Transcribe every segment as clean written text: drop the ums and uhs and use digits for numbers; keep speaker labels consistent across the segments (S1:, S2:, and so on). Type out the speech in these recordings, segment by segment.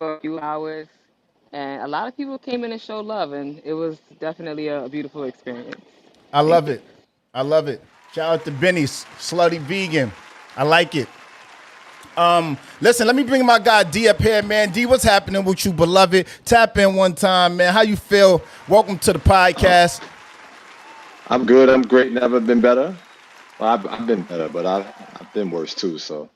S1: for a few hours, and a lot of people came in and showed love, and it was definitely a beautiful experience.
S2: I
S1: Thank
S2: love
S1: you.
S2: it. I love it. Shout out to Benny, Slutty Vegan. I like it. Listen, let me bring my guy D up here, man. D, what's happening with you, beloved? Tap in one time, man. How you feel? Welcome to the podcast.
S3: I'm good. I'm great. Never been better. Well, I've been better, but I've been worse too. So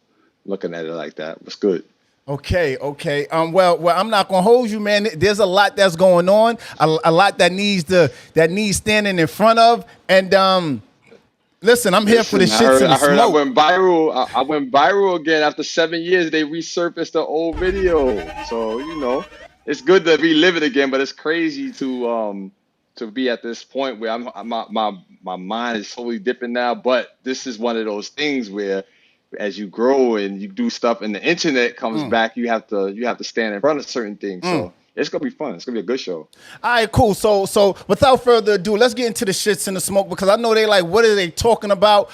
S3: looking at it like that, what's good?
S2: Okay. Well, I'm not gonna hold you, man. There's a lot that's going on, a lot that needs standing in front of, and listen, I'm here for the shits and the
S3: I heard
S2: smoke.
S3: I went viral again after 7 years. They resurfaced the old video, so it's good to relive it again. But it's crazy to be at this point where my mind is totally different now. But this is one of those things where, as you grow and you do stuff, and the internet comes back, you have to stand in front of certain things. So it's gonna be fun. It's gonna be a good show.
S2: All right, cool. So without further ado, let's get into the shits and the smoke, because I know they like, what are they talking about?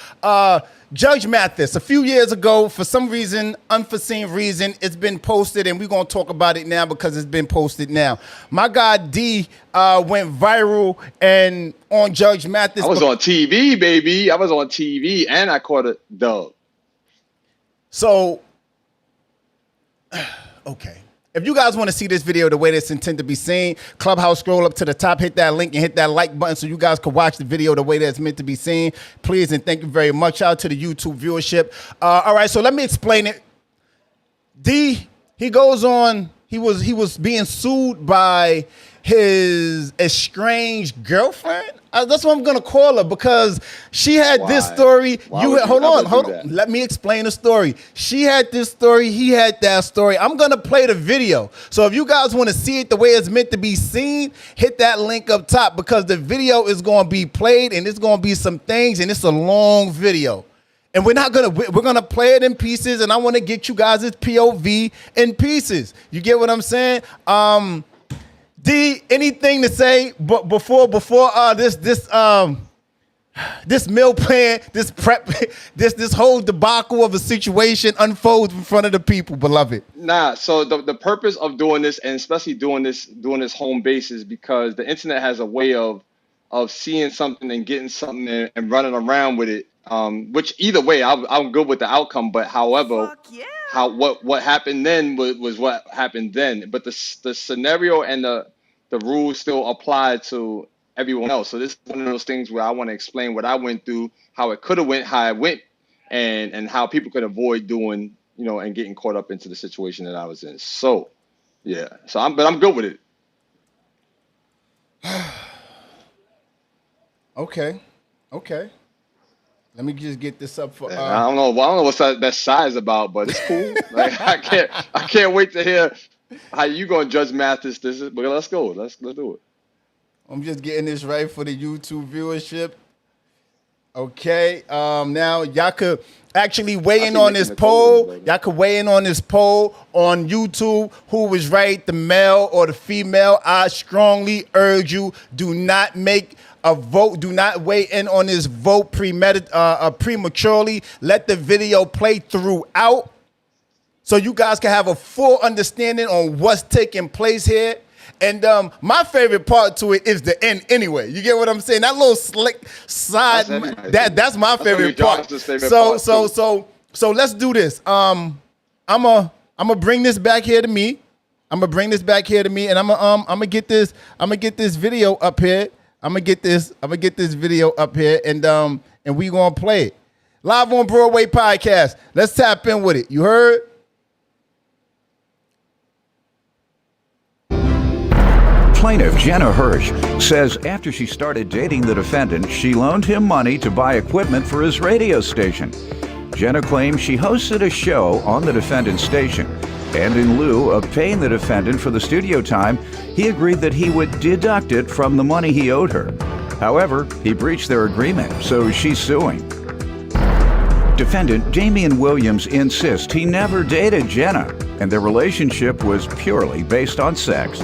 S2: Judge Mathis, a few years ago, for some reason, unforeseen reason, it's been posted, and we're going to talk about it now because it's been posted now. My guy D went viral and on Judge Mathis.
S3: I was on TV, baby. I was on TV, and I caught a dub.
S2: So, okay. If you guys want to see this video the way it's intended to be seen, Clubhouse, scroll up to the top, hit that link, and hit that like button so you guys can watch the video the way that it's meant to be seen. Please and thank you very much. Shout out to the YouTube viewership. All right, so let me explain it. D, he goes on, he was being sued by his estranged girlfriend. That's what I'm gonna call her, because she had this story. Hold on. Let me explain the story. She had this story. He had that story. I'm gonna play the video. So if you guys want to see it the way it's meant to be seen, hit that link up top, because the video is gonna be played and it's gonna be some things, and it's a long video. And we're gonna play it in pieces, and I want to get you guys' POV in pieces. You get what I'm saying? D, anything to say before this meal plan, this prep, this whole debacle of a situation unfolds in front of the people, beloved?
S3: Nah, so the purpose of doing this, and especially doing this home base, is because the internet has a way of seeing something and getting something and running around with it. Which either way, I'm good with the outcome. But however, what happened then was what happened then. But the scenario and the rules still apply to everyone else. So this is one of those things where I want to explain what I went through, how it could have went, how it went, and how people could avoid doing, and getting caught up into the situation that I was in. So, yeah. I'm good with it.
S2: Okay. Let me just get this up for.
S3: I don't know what that size about, but it's cool. Like I can't wait to hear how you gonna judge Mathis. But let's go. Let's do it.
S2: I'm just getting this right for the YouTube viewership. Okay. Now y'all could actually weigh in on this poll. Y'all could weigh in on this poll on YouTube. Who was right, the male or the female? I strongly urge you, do not make a vote. Do not weigh in on this vote prematurely. Let the video play throughout, so you guys can have a full understanding on what's taking place here. And my favorite part to it is the end anyway. You get what I'm saying? That little slick side, that's my favorite part. So let's do this. I'm gonna bring this back here to me. And I'm gonna get this video up here. I'm gonna get this video up here, and we gonna play it live on Broadway podcast. Let's tap in with it. You heard?
S4: Plaintiff Jenna Hirsch says after she started dating the defendant, she loaned him money to buy equipment for his radio station. Jenna claims she hosted a show on the defendant's station, and in lieu of paying the defendant for the studio time, he agreed that he would deduct it from the money he owed her. However, he breached their agreement, so she's suing. Defendant Damien Williams insists he never dated Jenna, and their relationship was purely based on sex.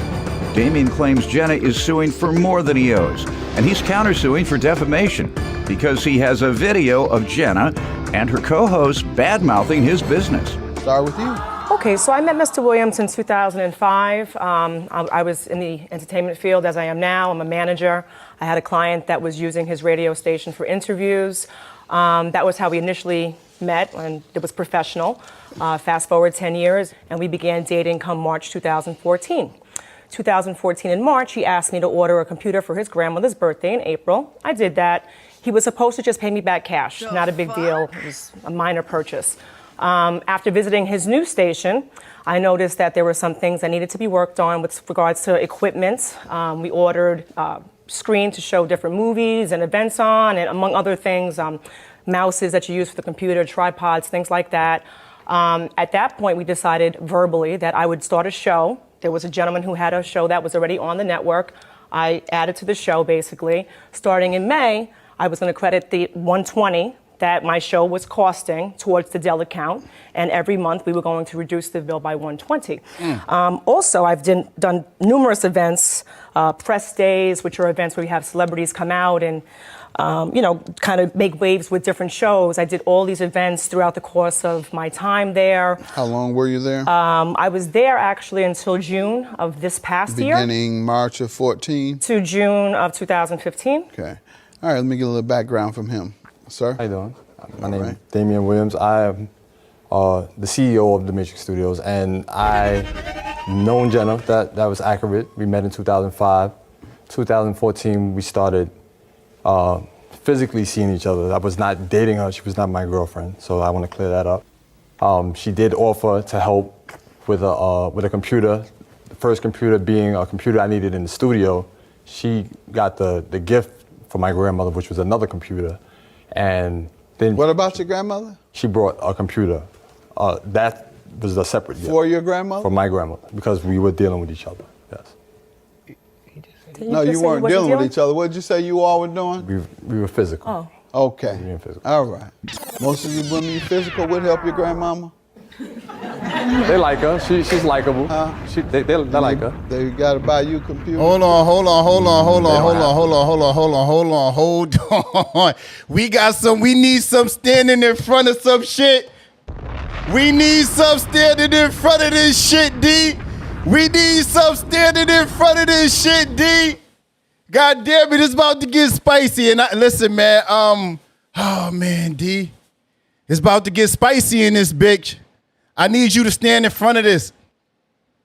S4: Damien claims Jenna is suing for more than he owes, and he's countersuing for defamation because he has a video of Jenna and her co-host bad-mouthing his business.
S2: Start with you.
S5: Okay, so I met Mr. Williams in 2005. I was in the entertainment field as I am now. I'm a manager. I had a client that was using his radio station for interviews. That was how we initially met, and it was professional. Fast forward 10 years, and we began dating come March 2014. 2014 in March, he asked me to order a computer for his grandmother's birthday in April. I did that. He was supposed to just pay me back cash. Not a big deal. It was a minor purchase. After visiting his new station, I noticed that there were some things that needed to be worked on with regards to equipment. We ordered screen to show different movies and events on, and among other things, mouses that you use for the computer, tripods, things like that. At that point, we decided verbally that I would start a show. There was a gentleman who had a show that was already on the network. I added to the show, basically. Starting in May, I was going to credit the $120 that my show was costing towards the Dell account, and every month we were going to reduce the bill by $120. Also, I've done numerous events, press days, which are events where we have celebrities come out and kind of make waves with different shows. I did all these events throughout the course of my time there.
S6: How long were you there?
S5: I was there actually until June of this past year.
S6: Beginning March of 14?
S5: To June of 2015.
S6: Okay. All right, let me get a little background from him. Sir?
S7: How you doing? My name is Damien Williams. I am the CEO of the Matrix Studios, and I known Jenna. That was accurate. We met in 2005. 2014, we started physically seeing each other. I was not dating her. She was not my girlfriend, so I want to clear that up. She did offer to help with a computer. The first computer being a computer I needed in the studio. She got the gift for my grandmother, which was another computer. And then
S6: what about your grandmother?
S7: She brought a computer. That was a separate gift.
S6: For your grandmother?
S7: For my grandmother, because we were dealing with each other, yes.
S6: No, you weren't dealing with each other. What did you say you all were doing?
S7: We were physical.
S5: Oh.
S6: Okay.
S7: We were physical.
S6: All right. Most of you women you physical would help your grandmama?
S7: They like her. She's likable. They like her.
S6: They got to buy you a computer.
S2: Hold on. We need some standing in front of some shit. We need some standing in front of this shit, D. We need some standing in front of this shit, D. God damn it, it's about to get spicy. And listen, man, oh man, D. It's about to get spicy in this bitch. I need you to stand in front of this.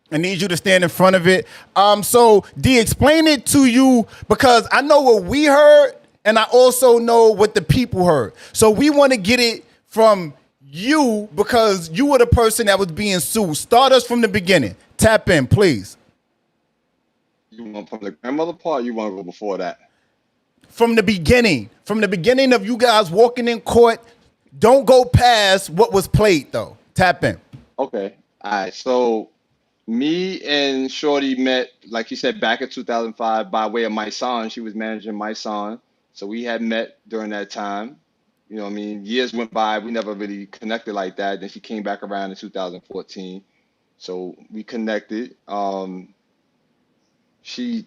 S2: I need you to stand in front of it. So, D, explain it to you, because I know what we heard, and I also know what the people heard. So we want to get it from you, because you were the person that was being sued. Start us from the beginning. Tap in, please.
S3: You want from the grandmother part, or you want to go before that?
S2: From the beginning of you guys walking in court. Don't go past what was played, though. Tap in.
S3: Okay. All right. So me and Shorty met, like you said, back in 2005 by way of my son. She was managing my son. So we had met during that time. You know what I mean? Years went by. We never really connected like that. Then she came back around in 2014. So we connected. I'm trying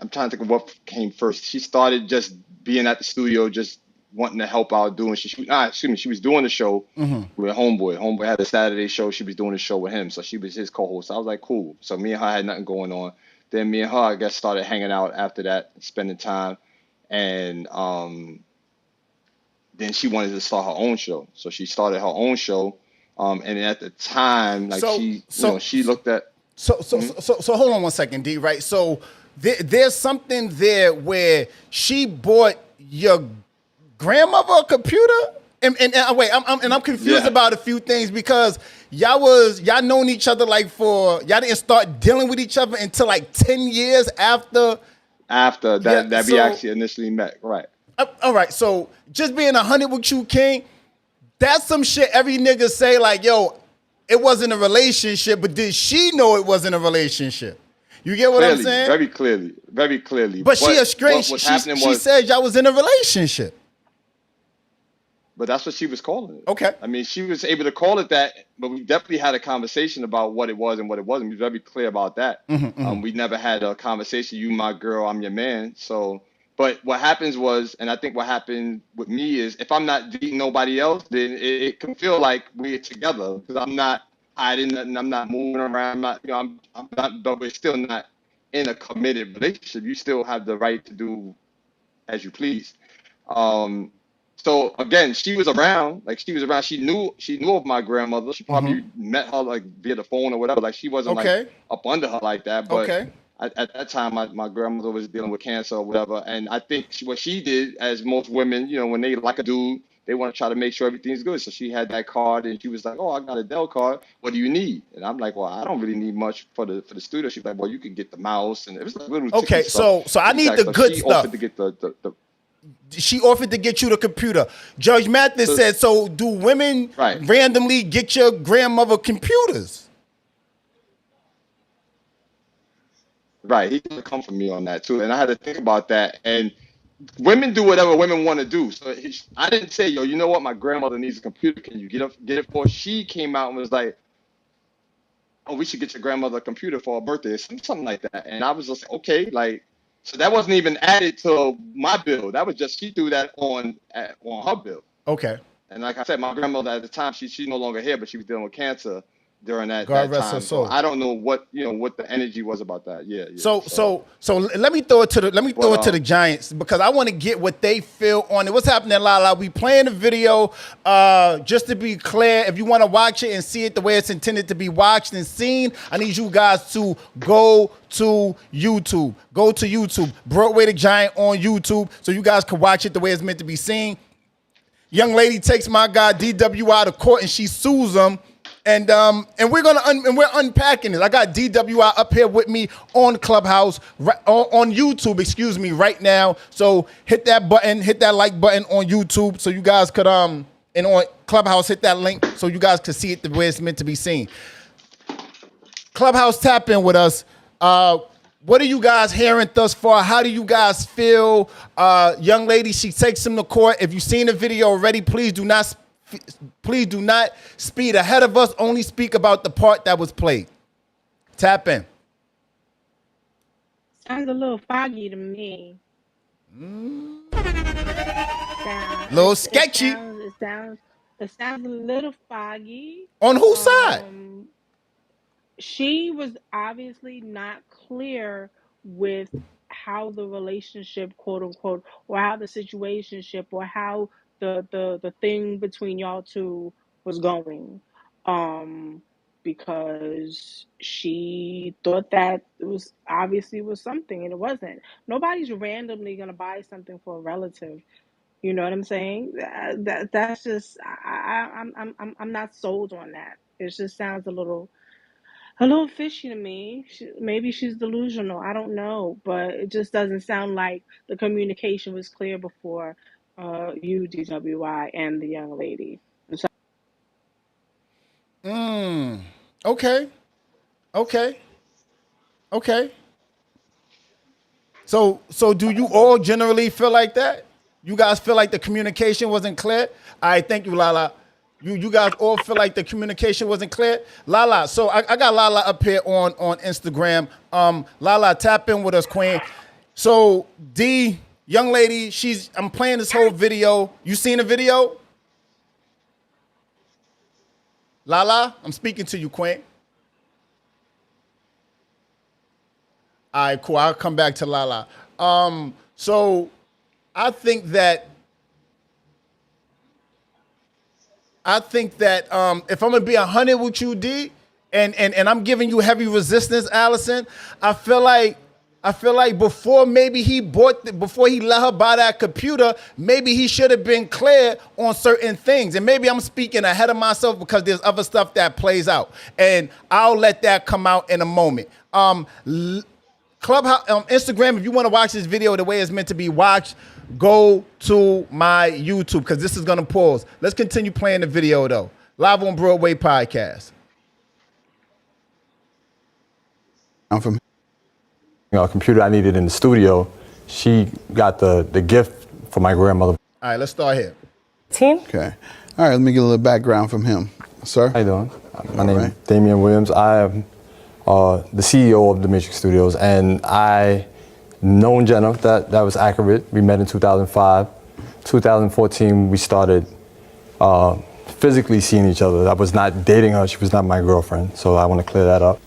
S3: to think of what came first. She started just being at the studio, just wanting to help out doing she was doing the show with Homeboy. Homeboy had a Saturday show. She was doing the show with him. So she was his co-host. I was like, cool. So me and her had nothing going on. Then me and her, I guess, started hanging out after that, spending time. And then she wanted to start her own show. So she started her own show. And at the time, like she looked at.
S2: So hold on one second, D, right? So there's something there where she bought your grandmother a computer? And wait, I'm confused about a few things, because y'all known each other y'all didn't start dealing with each other until like 10 years after
S3: that we actually initially met, right?
S2: All right, so just being 100 with you, King, that's some shit every nigga say like, yo, it wasn't a relationship, but did she know it wasn't a relationship? You get what I'm saying?
S3: Very clearly.
S2: But she estranged. She said y'all was in a relationship.
S3: But that's what she was calling it.
S2: Okay.
S3: I mean, she was able to call it that, but we definitely had a conversation about what it was and what it wasn't. We were very clear about that. We never had a conversation, you my girl, I'm your man. So, but what happens was, and I think what happened with me is, if I'm not dating nobody else, then it can feel like we're together, because I'm not hiding nothing. I'm not moving around. I'm not, but we're still not in a committed relationship. You still have the right to do as you please. So again, she was around. Like she was around. She knew of my grandmother. She probably met her like via the phone or whatever. Like she wasn't like up under her like that. But at that time, my grandmother was dealing with cancer or whatever. And I think what she did, as most women, when they like a dude, they want to try to make sure everything's good. So she had that card, and she was like, "Oh, I got a Dell card. What do you need?" And I'm like, "Well, I don't really need much for the studio." She's like, "Well, you can get the mouse," and it was like little.
S2: Okay, so I need the good
S3: she
S2: stuff.
S3: Offered to get the
S2: She offered to get you the computer. Judge Mathis said, "So do women randomly get your grandmother computers?"
S3: Right, he didn't come from me on that too, and I had to think about that. And women do whatever women want to do. So I didn't say, "Yo, you know what? My grandmother needs a computer. Can you get it for?" She came out and was like, "Oh, we should get your grandmother a computer for her birthday," or something like that. And I was just like, okay, like, so that wasn't even added to my bill. That was just she threw that on her bill.
S2: Okay.
S3: And like I said, my grandmother at the time, she's no longer here, but she was dealing with cancer during that
S2: God rest
S3: time.
S2: her soul.
S3: So I don't know what the energy was about that. Yeah.
S2: So let me throw it to the Giants, because I want to get what they feel on it. What's happening, Lala? We playing the video. Just to be clear, if you want to watch it and see it the way it's intended to be watched and seen, I need you guys to go to YouTube. Go to YouTube. Broadway the Giant on YouTube, so you guys can watch it the way it's meant to be seen. Young lady takes my guy DWI to court and she sues him. And we're unpacking it. I got DWI up here with me on Clubhouse, on YouTube, excuse me, right now. So hit that button, hit that like button on YouTube, so you guys could and on Clubhouse, hit that link so you guys could see it the way it's meant to be seen. Clubhouse, tap in with us. What are you guys hearing thus far? How do you guys feel? Young lady, she takes him to court. If you've seen the video already, please do not speed ahead of us. Only speak about the part that was played. Tap in.
S8: Sounds a little foggy to me.
S2: A little sketchy.
S8: It sounds a little foggy.
S2: On whose side?
S8: She was obviously not clear with how the relationship, quote unquote, or how the situationship, or how the thing between y'all two was going, because she thought that it was obviously was something, and it wasn't. Nobody's randomly gonna buy something for a relative. You know what I'm saying? That's just I'm not sold on that. It just sounds a little fishy to me. Maybe she's delusional. I don't know, but it just doesn't sound like the communication was clear before you, DWI, and the young lady.
S2: Okay. So do you all generally feel like that? You guys feel like the communication wasn't clear? All right, thank you, Lala. You guys all feel like the communication wasn't clear? Lala, so I got Lala up here on Instagram. Lala, tap in with us, Queen. So D, young lady, I'm playing this whole video. You seen the video? Lala, I'm speaking to you, Queen. All right, cool. I'll come back to Lala. So I think that if I'm gonna be 100 with you, D, and I'm giving you heavy resistance, Allison, I feel like before he let her buy that computer, maybe he should have been clear on certain things. And maybe I'm speaking ahead of myself because there's other stuff that plays out, and I'll let that come out in a moment. Clubhouse, Instagram, if you want to watch this video the way it's meant to be watched, go to my YouTube, because this is going to pause. Let's continue playing the video, though. Live on Broadway podcast.
S6: I'm from
S7: a computer I needed in the studio. She got the gift for my grandmother.
S2: All right, let's start here.
S6: Okay. All right, let me get a little background from him. Sir?
S7: How you doing? My name is Damien Williams. I am the CEO of the Matrix Studios, and I known Jenna. That was accurate. We met in 2005. 2014, we started physically seeing each other. I was not dating her. She was not my girlfriend. So I want to clear that up.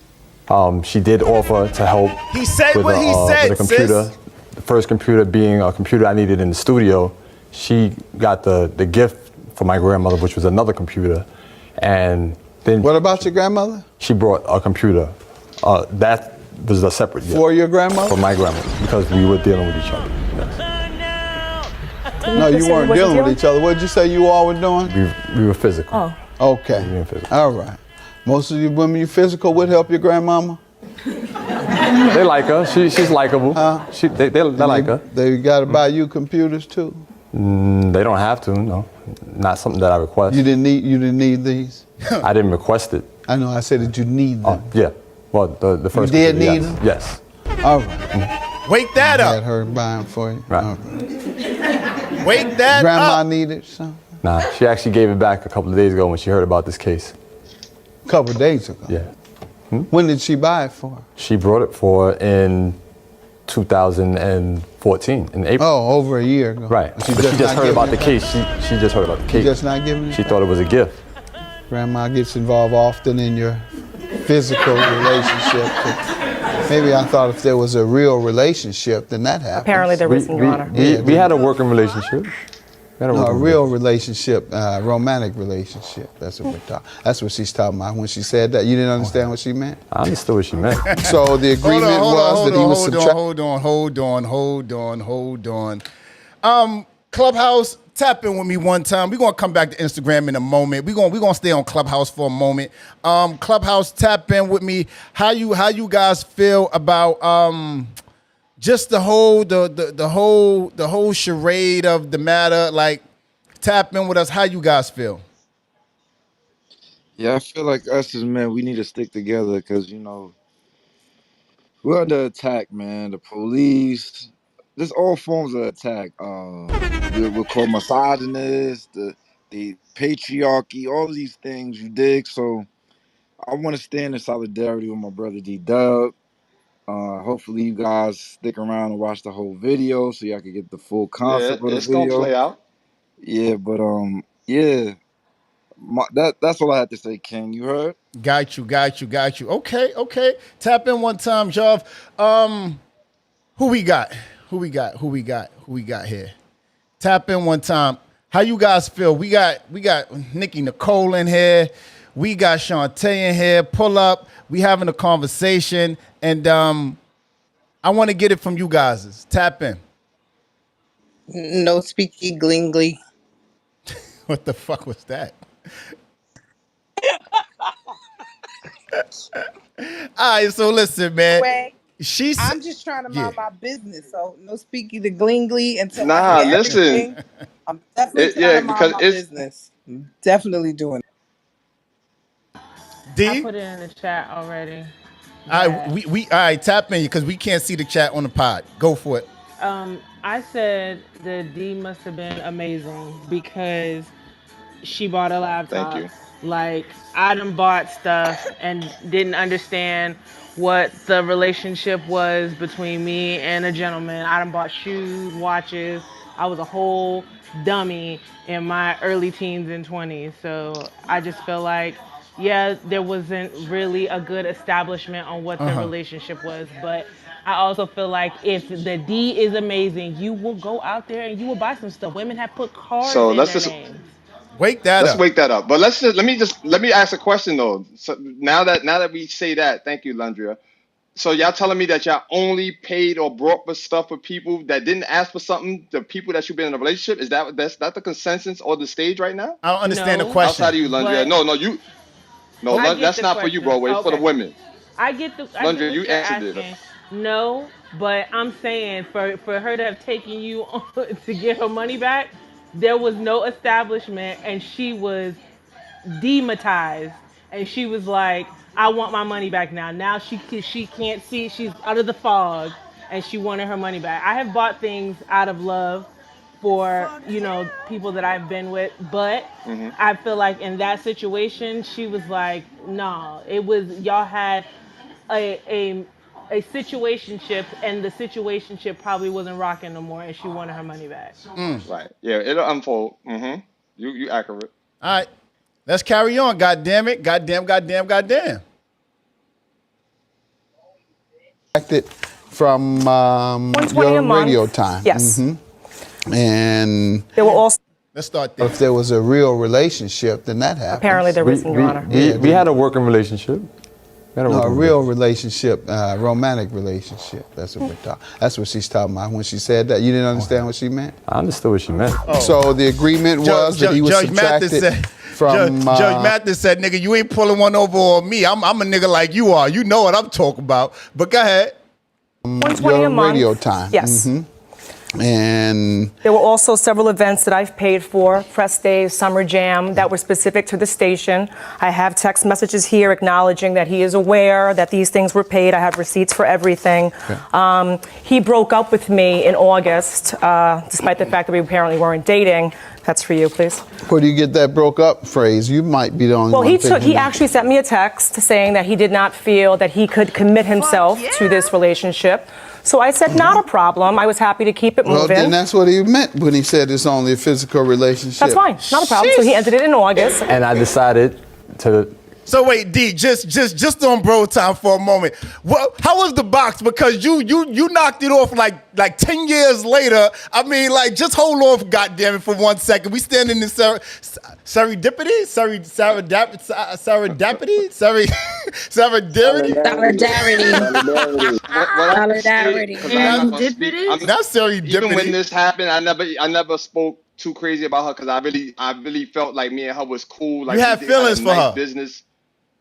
S7: She did offer to help
S2: He said
S7: with
S2: what he said,
S7: with a computer.
S2: sis.
S7: The first computer being a computer I needed in the studio. She got the gift for my grandmother, which was another computer. And then
S6: What about your grandmother?
S7: she brought a computer. That was a separate gift.
S6: For your grandmother?
S7: For my grandmother, because we were dealing with each other. Yes.
S6: No, you weren't dealing with each other. What did you say you all were doing?
S7: We were physical.
S5: Oh.
S6: Okay.
S7: We were physical.
S6: All right. Most of you women you physical would help your grandmama?
S7: They like her. She's likable. They like her.
S6: They got to buy you computers too?
S7: They don't have to, no. Not something that I request.
S6: You didn't need these?
S7: I didn't request it.
S6: I know, I said that you need them.
S7: Yeah. Well, the first
S6: You did
S7: computer,
S6: need
S7: yes.
S6: them?
S7: Yes.
S6: All right.
S2: Wake that
S6: I had
S2: up.
S6: her buy them for you.
S7: Right.
S6: All right.
S2: Wake that
S6: Grandma
S2: up.
S6: needed something?
S7: Nah, she actually gave it back a couple of days ago when she heard about this case.
S6: A couple of days ago?
S7: Yeah.
S6: When did she buy it for?
S7: She brought it for in 2014, in April.
S6: Oh, over a year ago.
S7: Right.
S6: But
S7: She just heard about the case. She just heard about the case.
S6: just not giving it
S7: She
S6: back?
S7: thought it was a gift.
S6: Grandma gets involved often in your physical relationship. Maybe I thought if there was a real relationship, then that happens.
S5: Apparently there isn't, Your Honor.
S7: We had a working relationship.
S6: No, a real relationship, romantic relationship. That's what we're talking. That's what she's talking about. When she said that, you didn't understand what she meant.
S7: I understood what she meant.
S6: So the agreement was that he was
S2: Hold on. Clubhouse, tap in with me one time. We're gonna come back to Instagram in a moment. We're gonna stay on Clubhouse for a moment. Clubhouse, tap in with me. How you guys feel about just the whole charade of the matter? Like, tap in with us. How you guys feel?
S9: Yeah, I feel like us as men, we need to stick together because, we're under attack, man. The police, there's all forms of attack. We're called misogynist, the patriarchy, all of these things, you dig? So I want to stand in solidarity with my brother D-Dub. Hopefully you guys stick around and watch the whole video so y'all can get the full
S3: Yeah,
S9: concept of the
S3: it's gonna
S9: video.
S3: play out.
S9: Yeah, but yeah, that's all I had to say, King. You heard?
S2: Got you. Okay. Tap in one time, Jov. Who we got here? Tap in one time. How you guys feel? We got Nikki Nicole in here. We got Shantae in here. Pull up. We having a conversation, and I want to get it from you guys. Tap in.
S10: No speaky glingly.
S2: What the fuck was that? All right, so listen, man.
S10: Wait, I'm just trying to mind my business, so no speaky the glingly until
S3: Nah,
S10: I get
S3: listen.
S10: everything. I'm definitely trying to mind my business. I'm definitely doing it.
S2: D?
S11: I put it in the chat already.
S2: All right, we all right, tap in because we can't see the chat on the pod. Go for it.
S11: I said that D must have been amazing because she bought a laptop.
S3: Thank you.
S11: Like, I done bought stuff and didn't understand what the relationship was between me and a gentleman. I done bought shoes, watches. I was a whole dummy in my early teens and 20s. So I just feel like, yeah, there wasn't really a good establishment on what the relationship was. But I also feel like if the D is amazing, you will go out there and you will buy some stuff. Women have put cars in their names.
S2: Wake that
S3: Let's
S2: up.
S3: wake that up. But let me ask a question though. So now that we say that, thank you, Landria. So y'all telling me that y'all only paid or brought for stuff for people that didn't ask for something, the people that you've been in a relationship? Is that the consensus or the stage right now?
S2: I don't understand the question.
S3: Outside of you, Landria. No, that's not for you, Broadway. It's for the women.
S11: I get what
S3: Landria, you
S11: you're
S3: answered
S11: asking.
S3: it.
S11: No, but I'm saying for her to have taken you on to get her money back, there was no establishment, and she was demonetized, and she was like, "I want my money back now." Now she can't see; she's out of the fog, and she wanted her money back. I have bought things out of love for people that I've been with, but I feel like in that situation, she was like, "No, it was y'all had a situationship, and the situationship probably wasn't rocking no more, and she wanted her money back."
S3: Right. Yeah, it'll unfold. You accurate.
S2: All right. Let's carry on. God damn it. Goddamn.
S6: From your radio time.
S5: Yes.
S6: And
S5: There were also.
S2: Let's start there.
S6: If there was a real relationship, then that happened.
S5: Apparently there isn't, Your Honor.
S7: We had a working relationship.
S6: A real relationship, romantic relationship. That's what we're talking. That's what she's talking about. When she said that, you didn't understand what she meant.
S7: I understood what she meant.
S6: So the agreement was that he was
S2: Judge
S6: subtracted
S2: Mathis said,
S6: from.
S2: Judge Mathis said, "Nigga, you ain't pulling one over on me. I'm a nigga like you are. You know what I'm talking about." But go ahead.
S5: $120 a month.
S6: Radio time.
S5: Yes.
S6: And
S5: there were also several events that I've paid for, press days, summer jam, that were specific to the station. I have text messages here acknowledging that he is aware that these things were paid. I have receipts for everything. Okay. He broke up with me in August, despite the fact that we apparently weren't dating. That's for you, please.
S6: Where do you get that broke up phrase? You might be the only one.
S5: Well, he actually sent me a text saying that he did not feel that he could commit himself to this relationship. So I said, not a problem. I was happy to keep it moving.
S6: Well, then that's what he meant when he said it's only a physical relationship.
S5: That's fine. Not a problem. So he ended it in August.
S7: And I decided to.
S2: So wait, D, just on bro time for a moment. Well, how was the box? Because you knocked it off like 10 years later. I mean, like, just hold on, goddamn it, for 1 second. We standing in serendipity, Not serendipity.
S3: Even when this happened, I never spoke too crazy about her because I really felt like me and her was cool. Like,
S2: you had feelings for her.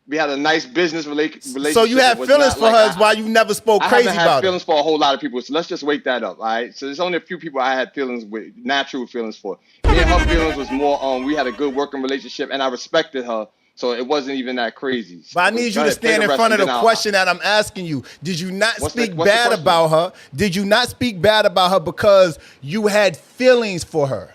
S3: We had a nice business relationship.
S2: So you had feelings for her is why you never spoke crazy about her. I haven't had
S3: feelings for a whole lot of people, so let's just wake that up, all right? So there's only a few people I had feelings with, natural feelings for. Me and her feelings was more, we had a good working relationship, and I respected her, so it wasn't even that crazy.
S2: But I need you to stand in front of the question that I'm asking you. Did you not speak bad about her? Did you not speak bad about her because you had feelings for her?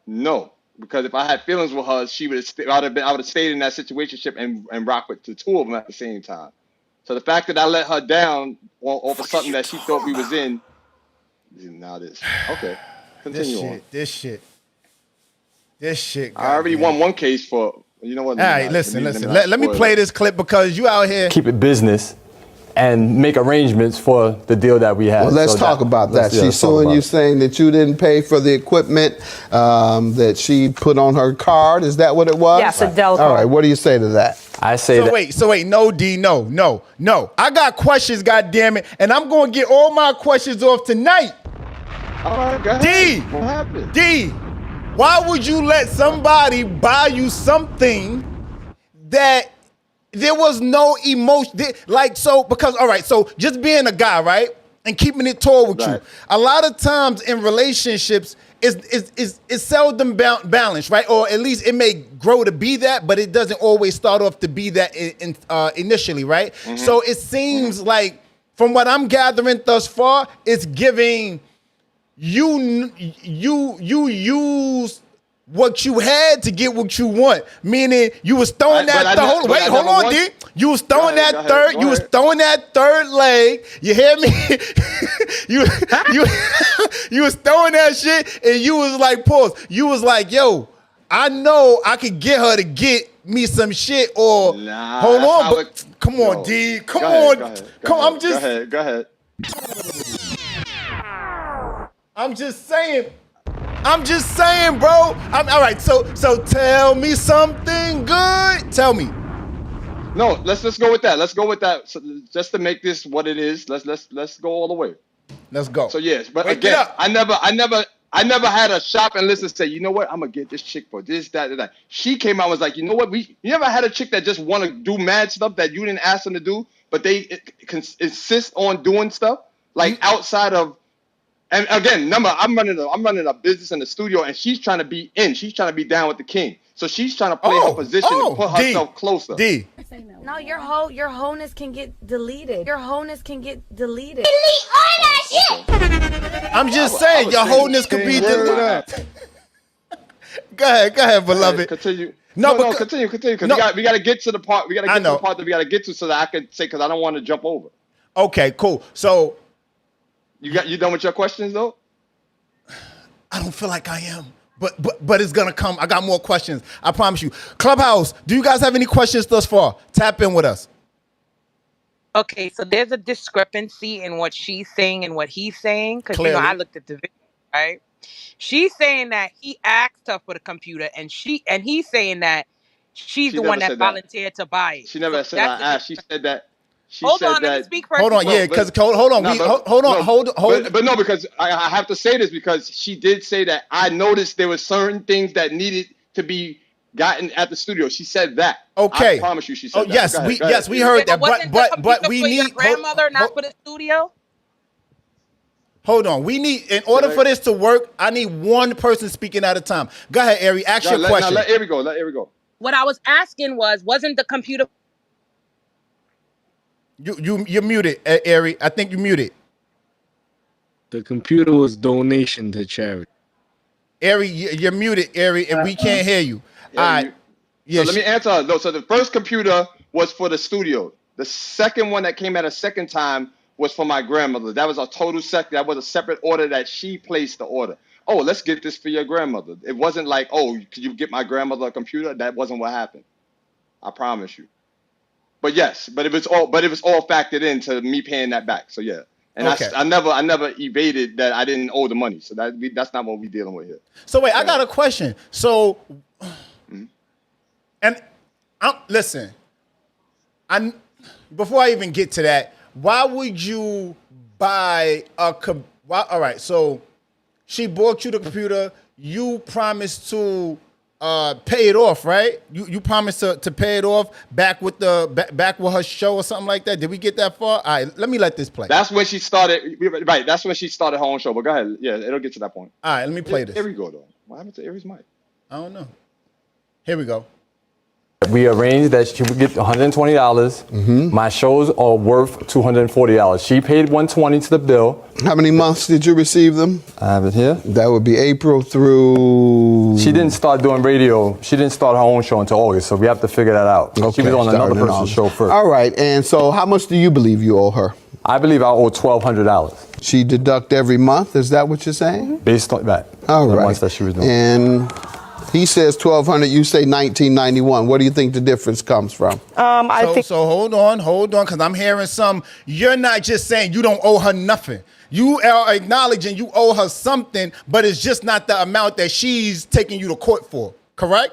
S3: No. Because if I had feelings with her, I would have stayed in that situationship and rocked with the two of them at the same time. So the fact that I let her down over something that she thought we was in, now this. Okay, continue on.
S2: This shit.
S3: I already won one case for. You know what?
S2: All right, listen. Let me play this clip because you out here.
S7: Keep it business. And make arrangements for the deal that we had.
S6: Well, let's talk about that. She's suing you, saying that you didn't pay for the equipment that she put on her card. Is that what it was?
S5: Yes, a Dell card.
S6: All right, what do you say to that?
S7: I say
S2: So wait, no, D, no. I got questions, goddammit, and I'm going to get all my questions off tonight.
S3: All right, go ahead.
S2: D,
S3: what happened?
S2: D, why would you let somebody buy you something that there was no emotion, because, all right, so just being a guy, right, and keeping it tall with you, a lot of times in relationships, is seldom balanced, right? Or at least it may grow to be that, but it doesn't always start off to be that initially, right? Mm-hmm. So it seems like, from what I'm gathering thus far, it's giving you use what you had to get what you want, meaning you was throwing hold on, D. You was throwing that third leg. You hear me? you was throwing that shit, and you was like, pause. You was like, yo, I know I could get her to get me some shit, or hold on, come on, D. Come on.
S3: Go ahead.
S2: I'm just saying, bro. All right, so tell me something good. Tell me.
S3: No, let's go with that. Let's go with that. So just to make this what it is, let's go all the way.
S2: Let's go.
S3: So yes, but again, I never had a shop and list and say, you know what, I'm gonna get this chick for this, that, and that. She came out and was like, you know what, you never had a chick that just want to do mad stuff that you didn't ask them to do, but they insist on doing stuff like outside of. And again, I'm running a business in the studio, and she's trying to be in. She's trying to be down with the king. So she's trying to play her position and put herself closer.
S2: D.
S12: No, your wholeness can get deleted. Your wholeness can get deleted.
S13: Delete all that shit.
S2: I'm just saying, your wholeness could be deleted. Go ahead, beloved.
S3: Continue. Continue. Because we got to get to the part. We got to get to the part that we got to get to so that I can say, because I don't want to jump over.
S2: Okay, cool. So.
S3: You done with your questions though?
S2: I don't feel like I am. But it's gonna come. I got more questions. I promise you. Clubhouse, do you guys have any questions thus far? Tap in with us.
S14: Okay, so there's a discrepancy in what she's saying and what he's saying, because
S2: Clearly.
S14: I looked at the video, right? She's saying that he asked her for the computer, and he's saying that she's
S3: She
S14: the one
S3: never
S14: that
S3: said that.
S14: volunteered to buy it.
S3: She never said I asked. She said that.
S14: Hold on, let me speak first.
S2: Hold on, yeah, because hold on,
S3: But no, because I have to say this because she did say that I noticed there were certain things that needed to be gotten at the studio. She said that.
S2: Okay.
S3: I promise you, she said that.
S2: Yes, we heard that, but we need
S14: grandmother, not for the studio.
S2: Hold on. We need, in order for this to work, I need one person speaking at a time. Go ahead, Ari. Ask your question.
S3: Let Ari go. Let Ari go.
S14: What I was asking wasn't the computer.
S2: You're muted, Ari. I think you're muted.
S15: The computer was donation to charity.
S2: Ari, you're muted, Ari, and we can't hear you. All right.
S3: So let me answer. No, so the first computer was for the studio. The second one that came at a second time was for my grandmother. That was a total that was a separate order that she placed the order. Oh, let's get this for your grandmother. It wasn't like, oh, could you get my grandmother a computer? That wasn't what happened. I promise you. But yes, but it was all factored into me paying that back. So yeah. And
S2: okay.
S3: I never evaded that I didn't owe the money. So that's not what we're dealing with here.
S2: So wait, I got a question. So, and listen, before I even get to that, why would you buy all right, so she bought you the computer. You promised to pay it off, right? You promised to pay it off back with her show or something like that. Did we get that far? All right, let me let this play.
S3: That's when she started. Right, that's when she started her own show. But go ahead. Yeah, it'll get to that point.
S2: All right, let me play this.
S3: Here we go, though. What happened to Ari's mic?
S2: I don't know. Here we go.
S7: We arranged that she would get $120. Mm-hmm. My shows are worth $240. She paid $120 to the bill.
S6: How many months did you receive them?
S7: I have it here.
S6: That would be April through...
S7: She didn't start doing radio. She didn't start her own show until August, so we have to figure that out.
S6: Okay,
S7: she was on another person's show first.
S6: All right, and so how much do you believe you owe her?
S7: I believe I owe $1,200.
S6: She deduct every month, is that what you're saying?
S7: Based on that.
S6: All right.
S7: The months that she was doing.
S6: And... he says $1,200. You say $1,991. What do you think the difference comes from?
S2: I think. So hold on, because I'm hearing some. You're not just saying you don't owe her nothing. You are acknowledging you owe her something, but it's just not the amount that she's taking you to court for. Correct?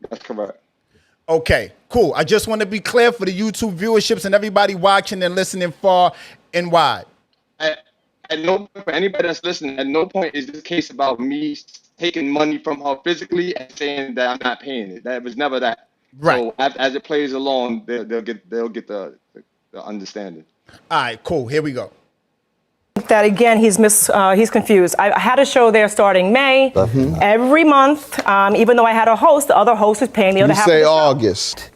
S3: That's correct.
S2: Okay, cool. I just want to be clear for the YouTube viewerships and everybody watching and listening far and wide.
S3: At no point, for anybody that's listening, at no point is this case about me taking money from her physically and saying that I'm not paying it. That was never that.
S2: Right.
S3: So as it plays along, they'll get the understanding.
S2: All right, cool. Here we go.
S5: That again, he's confused. I had a show there starting May. Mm-hmm. Every month, even though I had a host, the other host was paying the other half of the show.
S6: You say August.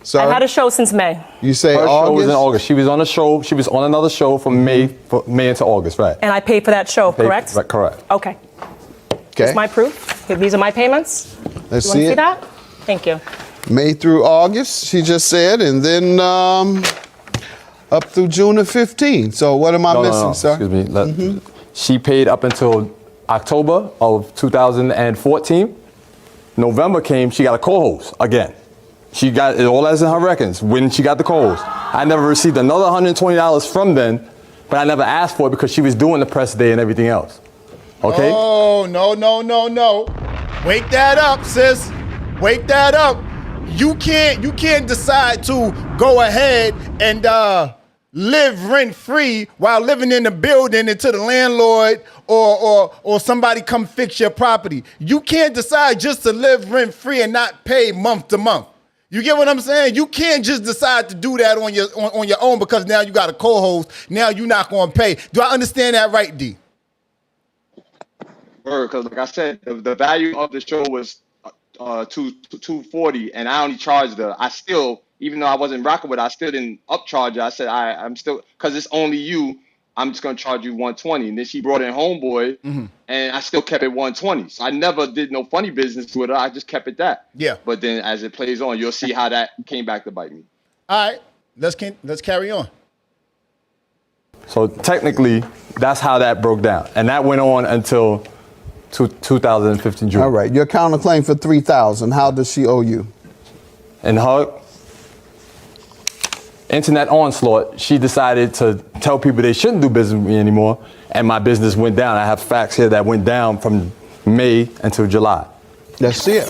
S6: Sorry?
S5: I've had a show since May.
S6: You say
S7: her
S6: August?
S7: show was in August. She was on a show. She was on another show from May into August, right?
S5: And I paid for that show, correct?
S7: Right, correct.
S5: Okay.
S6: Okay.
S5: Here's my proof. These are my payments.
S6: Let's
S5: you
S6: see
S5: want to
S6: it.
S5: see that? Thank you.
S6: May through August, she just said, and then up through June of 15. So what am I missing, sir?
S7: Excuse me. She paid up until October of 2014. November came, she got a co-host again. She got it all as in her records when she got the co-host. I never received another $120 from then, but I never asked for it because she was doing the press day and everything else. Okay?
S2: Oh, no. Wake that up, sis. Wake that up. You can't decide to go ahead and live rent-free while living in the building until the landlord or somebody come fix your property. You can't decide just to live rent-free and not pay month to month. You get what I'm saying? You can't just decide to do that on your own because now you got a co-host. Now you're not going to pay. Do I understand that right, D?
S3: Because like I said, the value of the show was $240, and I only charged her. I still, even though I wasn't rocking with her, I still didn't upcharge her. I said I'm still, because it's only you, I'm just gonna charge you $120. And then she brought in Homeboy, and I still kept it $120. So I never did no funny business with her. I just kept it that.
S2: Yeah.
S3: But then as it plays on, you'll see how that came back to bite me.
S2: All right, let's carry on.
S7: So technically, that's how that broke down, and that went on until 2015 June.
S6: All right. Your counterclaim for $3,000. How does she owe you?
S7: And her internet onslaught, she decided to tell people they shouldn't do business with me anymore, and my business went down. I have facts here that went down from May until July.
S6: That's it.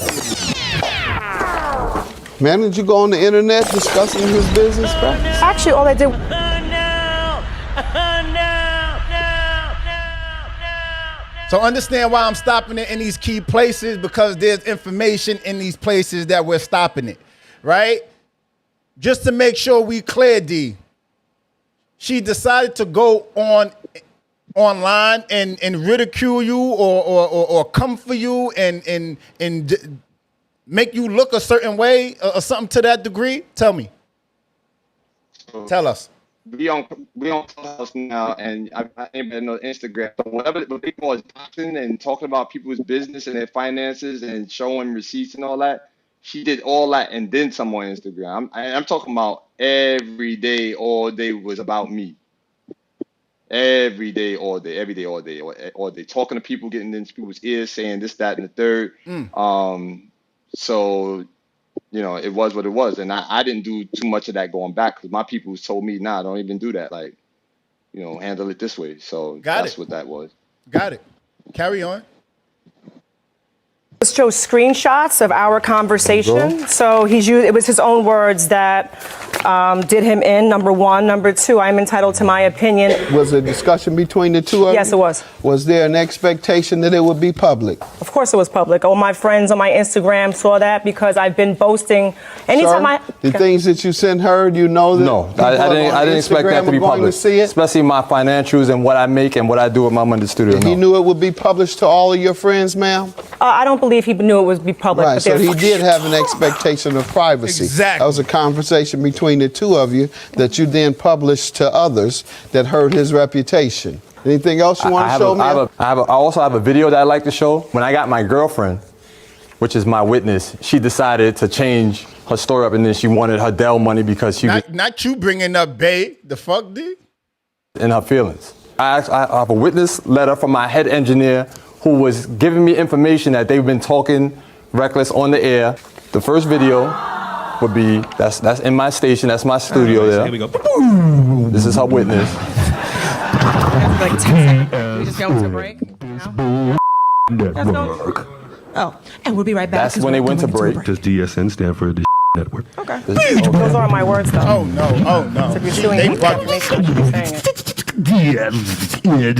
S6: Man, did you go on the internet discussing his business practice?
S5: Actually, all I did.
S2: So understand why I'm stopping it in these key places, because there's information in these places that we're stopping it, right? Just to make sure we clear, D. She decided to go online and ridicule you or come for you and make you look a certain way or something to that degree. Tell me. Tell us.
S3: We on Clubhouse now, and I ain't been on Instagram. So whatever people are talking and talking about people's business and their finances and showing receipts and all that, she did all that and then some on Instagram. I'm talking about every day, all day was about me. Every day, all day, every day, all day, all day, talking to people, getting into people's ears, saying this, that, and the third. So, you know, it was what it was. And I didn't do too much of that going back, because my people told me, nah, don't even do that. Like, you know, handle it this way. So that's what that was.
S2: Got it. Carry on.
S5: This shows screenshots of our conversation. So it was his own words that did him in, number one. Number two, I'm entitled to my opinion.
S6: Was a discussion between the two of you?
S5: Yes, it was.
S6: Was there an expectation that it would be public?
S5: Of course it was public. All my friends on my Instagram saw that, because I've been boasting. Anytime
S6: the things that you sent her, you know that?
S7: No, I didn't expect that to be public. Especially my financials and what I make and what I do with my money in the studio.
S6: He knew it would be published to all of your friends, ma'am?
S5: I don't believe he knew it would be public.
S6: Right,
S5: but
S6: so he did have an expectation of privacy.
S2: Exactly.
S6: That was a conversation between the two of you that you then published to others that hurt his reputation. Anything else you want to show me?
S7: I also have a video that I like to show. When I got my girlfriend, which is my witness, she decided to change her story up, and then she wanted her Dell money because she
S2: not you bringing up Bay. The fuck, D?
S7: In her feelings. I have a witness letter from my head engineer who was giving me information that they've been talking reckless on the air. The first video would be, that's in my station, that's my studio there.
S16: Here we go.
S7: This is her witness.
S17: Like 10 seconds. We just go to a break. Oh, and we'll be right back.
S7: That's when they went to break.
S16: Does DSN stand for the network?
S17: Okay.
S5: Those aren't my words, though.
S2: Oh, no. Oh, no.
S5: So if you're suing me for defamation, I should be saying it.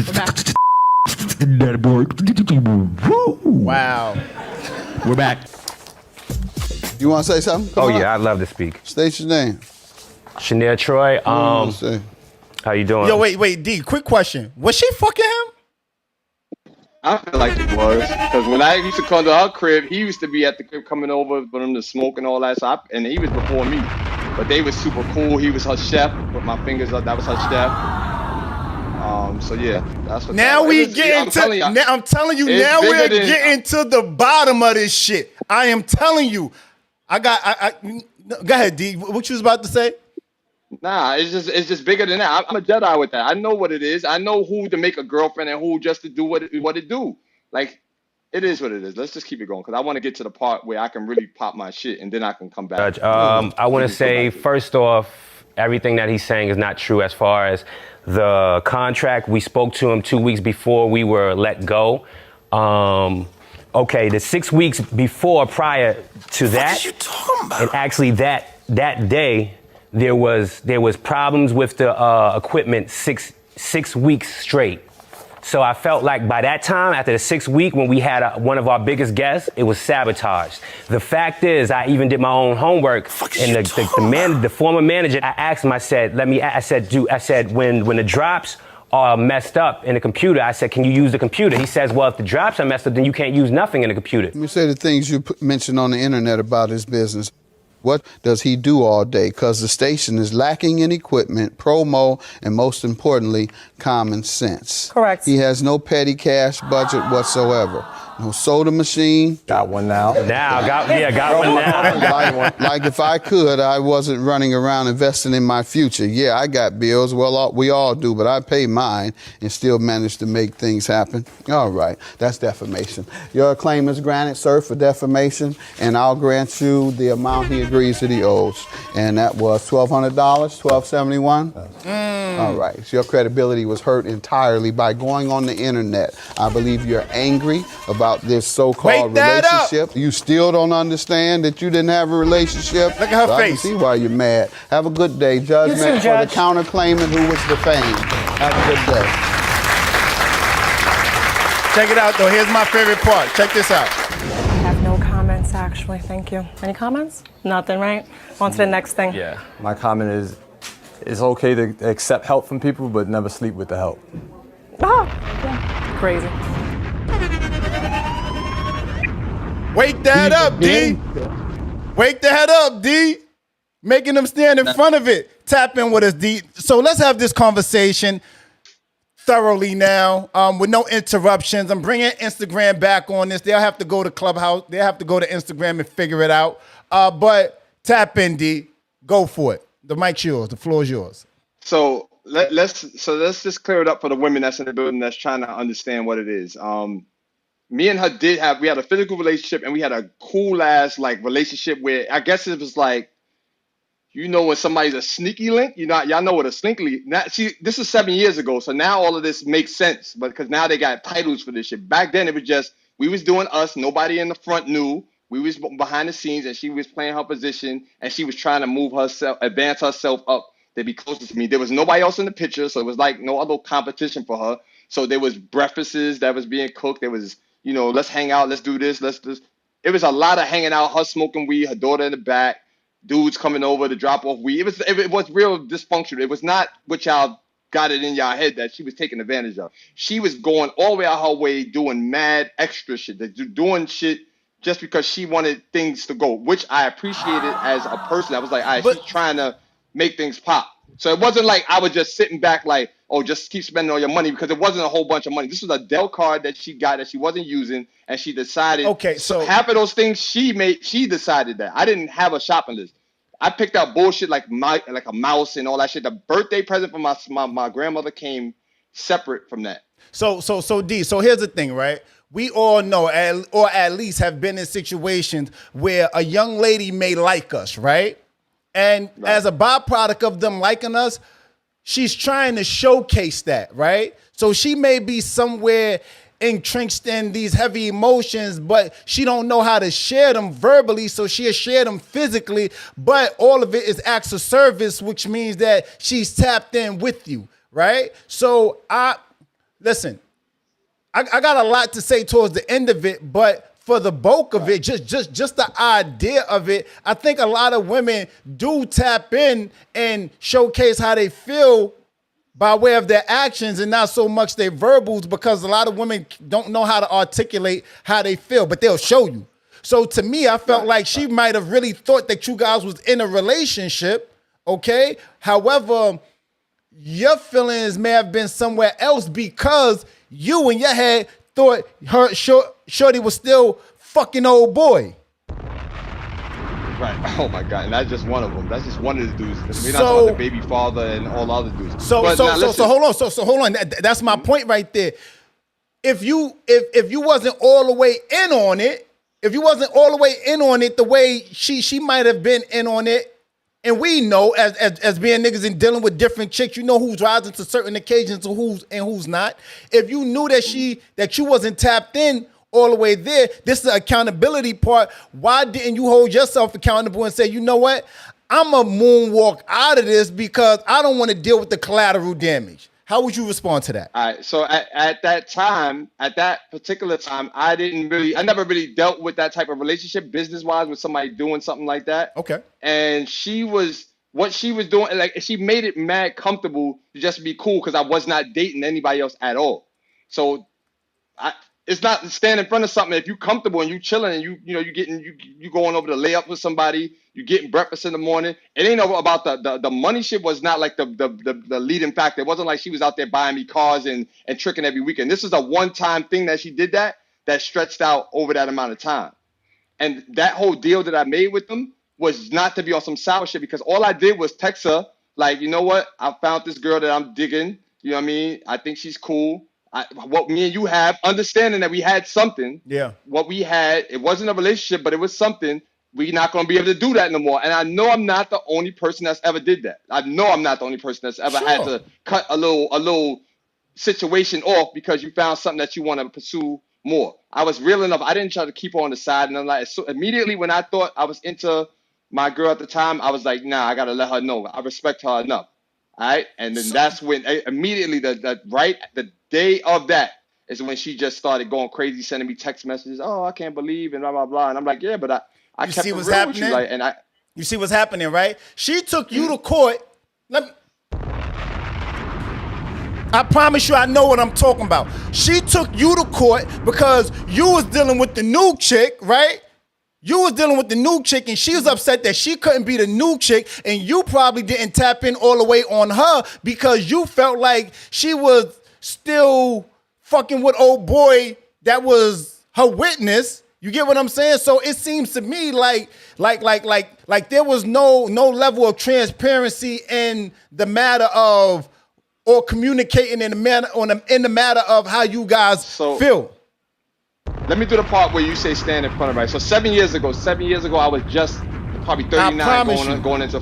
S2: Wow.
S16: We're back.
S6: You want to say something?
S18: Come on. Yeah, I'd love to speak.
S6: State your name.
S18: Shania Troy. How you doing?
S2: Yo, wait, D, quick question. Was she fucking him?
S3: I feel like it was, because when I used to come to our crib, he used to be at the crib coming over for them to smoke and all that. So and he was before me, but they was super cool. He was her chef. Put my fingers up. That was her chef. So yeah, that's what.
S2: Now we get into. I'm telling you. Now we're getting to the bottom of this shit. I am telling you. Go ahead, D. What you was about to say?
S3: Nah, it's just bigger than that. I'm a Jedi with that. I know what it is. I know who to make a girlfriend and who just to do what it do. Like, it is what it is. Let's just keep it going, because I want to get to the part where I can really pop my shit and then I can come back.
S18: Judge, I want to say, first off, everything that he's saying is not true as far as the contract. We spoke to him 2 weeks before we were let go. Okay, the 6 weeks prior to that, what are you talking about? And actually that day, there was problems with the equipment six weeks straight. So I felt like by that time, after the 6th week, when we had one of our biggest guests, it was sabotaged. The fact is, I even did my own homework, and the former manager, I asked him, I said, when the drops are messed up in the computer, I said, can you use the computer? He says, well, if the drops are messed up, then you can't use nothing in the computer.
S6: Let me say the things you mentioned on the internet about his business. What does he do all day? Because the station is lacking in equipment, promo, and most importantly, common sense.
S5: Correct.
S6: He has no petty cash budget whatsoever. No soda machine.
S7: Got one now.
S18: Got one now.
S6: Like if I could, I wasn't running around investing in my future. Yeah, I got bills. Well, we all do, but I pay mine and still manage to make things happen. All right, that's defamation. Your claim is granted, sir, for defamation, and I'll grant you the amount he agrees that he owes. And that was $1,200, $1,271. All right, so your credibility was hurt entirely by going on the internet. I believe you're angry about this so-called relationship. You still don't understand that you didn't have a relationship?
S2: Look at her face.
S6: I can see why you're mad. Have a good day. Judgment for the counterclaimant who was defamed. Have a good day.
S2: Check it out, though. Here's my favorite part. Check this out.
S5: I have no comments, actually. Thank you. Any comments? Nothing, right? On to the next thing.
S7: Yeah. My comment is, it's okay to accept help from people, but never sleep with the help.
S5: Yeah. Crazy.
S2: Wake that up, D. Wake that up, D. Making them stand in front of it. Tap in with us, D. So let's have this conversation thoroughly now, with no interruptions. I'm bringing Instagram back on this. They'll have to go to Clubhouse. They'll have to go to Instagram and figure it out. But tap in, D. Go for it. The mic's yours. The floor is yours.
S3: So let's just clear it up for the women that's in the building that's trying to understand what it is. Me and her we had a physical relationship, and we had a cool ass like relationship where I guess it was like, you know, when somebody's a sneaky link, y'all know what a sneaky link. This is 7 years ago, so now all of this makes sense. But because now they got titles for this shit. Back then it was just we was doing us. Nobody in the front knew. We was behind the scenes, and she was playing her position, and she was trying to advance herself up to be closer to me. There was nobody else in the picture, so it was like no other competition for her. So there was breakfasts that was being cooked. There was, let's hang out, let's do this, It was a lot of hanging out, her smoking weed, her daughter in the back, dudes coming over to drop off weed. It was real dysfunctional. It was not what y'all got it in y'all head that she was taking advantage of. She was going all the way out her way, doing mad extra shit, doing shit just because she wanted things to go, which I appreciated as a person. I was like, all right, she's trying to make things pop. So it wasn't like I was just sitting back like, oh, just keep spending all your money, because it wasn't a whole bunch of money. This was a Dell card that she got that she wasn't using, and she decided. Okay, so half of those things she decided that. I didn't have a shopping list. I picked out bullshit like a mouse and all that shit. The birthday present from my grandmother came separate from that.
S2: So D. So here's the thing, right? We all know, or at least have been in situations where a young lady may like us, right? And as a byproduct of them liking us, she's trying to showcase that, right? So she may be somewhere entrenched in these heavy emotions, but she don't know how to share them verbally, so she'll share them physically, but all of it is acts of service, which means that she's tapped in with you, right? So listen, I got a lot to say towards the end of it, but for the bulk of it, just the idea of it, I think a lot of women do tap in and showcase how they feel by way of their actions and not so much their verbals, because a lot of women don't know how to articulate how they feel, but they'll show you. So to me, I felt like she might have really thought that you guys was in a relationship, okay? However, your feelings may have been somewhere else because you in your head thought her shorty was still fucking old boy.
S3: Right. Oh my God. And that's just one of them. That's just one of the dudes. We're not talking about the baby father and all other dudes.
S2: So hold on. So hold on. That's my point right there. If you wasn't all the way in on it, the way she might have been in on it, and we know as being niggas and dealing with different chicks, you know who's rising to certain occasions and who's not. If you knew that you wasn't tapped in all the way there, this is the accountability part. Why didn't you hold yourself accountable and say, you know what? I'm a moonwalk out of this because I don't want to deal with the collateral damage. How would you respond to that?
S3: All right. So at that particular time, I never really dealt with that type of relationship business-wise with somebody doing something like that.
S2: Okay.
S3: And what she was doing, like, she made it mad comfortable to just be cool because I was not dating anybody else at all. So it's not stand in front of something. If you comfortable and you chilling and you going over to lay up with somebody, you getting breakfast in the morning. It ain't about the money shit was not like the leading factor. It wasn't like she was out there buying me cars and tricking every weekend. This is a one-time thing that she did that. that stretched out over that amount of time. And that whole deal that I made with them was not to be on some sour shit, because all I did was text her, like, you know what? I found this girl that I'm digging. You know what I mean? I think she's cool. What me and you have, understanding that we had something.
S2: Yeah.
S3: What we had, it wasn't a relationship, but it was something. We're not going to be able to do that no more. And I know I'm not the only person that's ever did that. I know I'm not the only person that's ever had to cut a little situation off because you found something that you want to pursue more. I was real enough. I didn't try to keep her on the side. And I'm like, so immediately when I thought I was into my girl at the time, I was like, nah, I got to let her know. I respect her enough. All right. And then that's when immediately the day of that is when she just started going crazy, sending me text messages. Oh, I can't believe, and blah, blah, blah. And I'm like, yeah, but I
S2: You
S3: kept
S2: see
S3: it
S2: what's
S3: real
S2: happening?
S3: with you. Like, and
S2: you see what's happening, right? She took you to court. I promise you I know what I'm talking about. She took you to court because you was dealing with the new chick, right? You was dealing with the new chick, and she was upset that she couldn't be the new chick, and you probably didn't tap in all the way on her because you felt like she was still fucking with old boy that was her witness. You get what I'm saying? So it seems to me like there was no level of transparency in the matter of, or communicating in the matter of how you guys feel.
S3: Let me do the part where you say stand in front of her. So 7 years ago, I was just probably 39 going into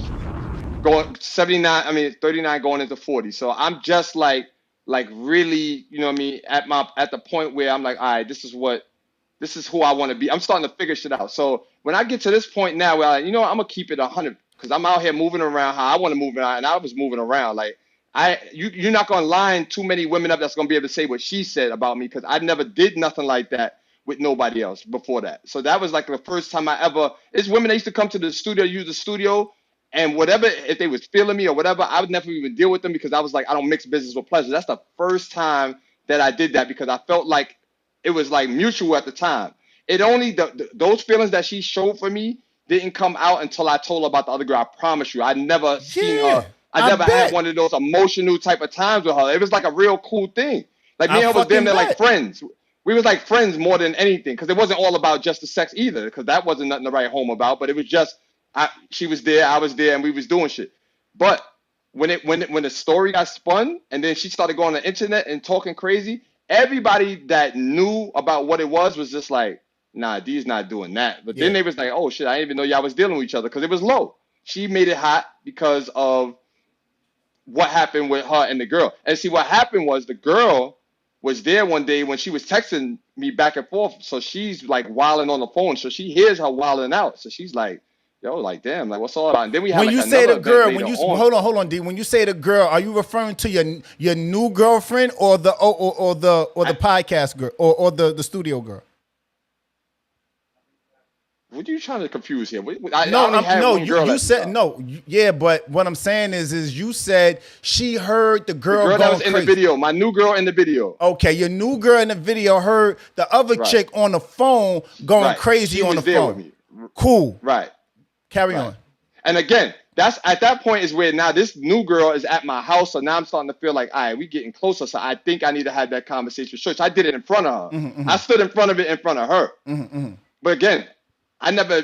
S3: 79. I mean 39 going into 40. So I'm just like really, you know what I mean, at the point where I'm like, all right, this is who I want to be. I'm starting to figure shit out. So when I get to this point now where I'm gonna keep it 100 because I'm out here moving around how I want to move around, and I was moving around like. You're not gonna line too many women up that's gonna be able to say what she said about me, because I never did nothing like that with nobody else before that. So that was like the first time it's women that used to come to the studio, use the studio, and whatever, if they was feeling me or whatever, I would never even deal with them because I was like, I don't mix business with pleasure. That's the first time that I did that because I felt like it was like mutual at the time. It only, those feelings that she showed for me didn't come out until I told her about the other girl. I promise you, I never seen her. I never had one of those emotional type of times with her. It was like a real cool thing. Like me and her was damn near like friends. We was like friends more than anything, because it wasn't all about just the sex either, because that wasn't nothing to write home about. But it was just she was there, I was there, and we was doing shit. But when the story got spun, and then she started going on the internet and talking crazy, everybody that knew about what it was just like, nah, D's not doing that. But then they was like, oh shit, I didn't even know y'all was dealing with each other, because it was low. She made it hot because of what happened with her and the girl. And see, what happened was the girl was there one day when she was texting me back and forth. So she's like wilding on the phone. So she hears her wilding out. So she's like, yo, like, damn, like, what's all about? And then we had
S2: when
S3: like
S2: you say the girl, hold on, D. When you say the girl, are you referring to your new girlfriend or the podcast girl or the studio girl?
S3: What are you trying to confuse here?
S2: You said no. Yeah, but what I'm saying is you said she heard the girl
S3: that was in the video, my new girl in the video.
S2: Okay, your new girl in the video heard the other chick on the phone going crazy on the phone. With me. Cool.
S3: Right.
S2: Carry on.
S3: And again, that's at that point is where now this new girl is at my house, so now I'm starting to feel like, all right, we getting closer. So I think I need to have that conversation. So I did it in front of her. Mm-hmm. I stood in front of her. Mm-hmm. But again,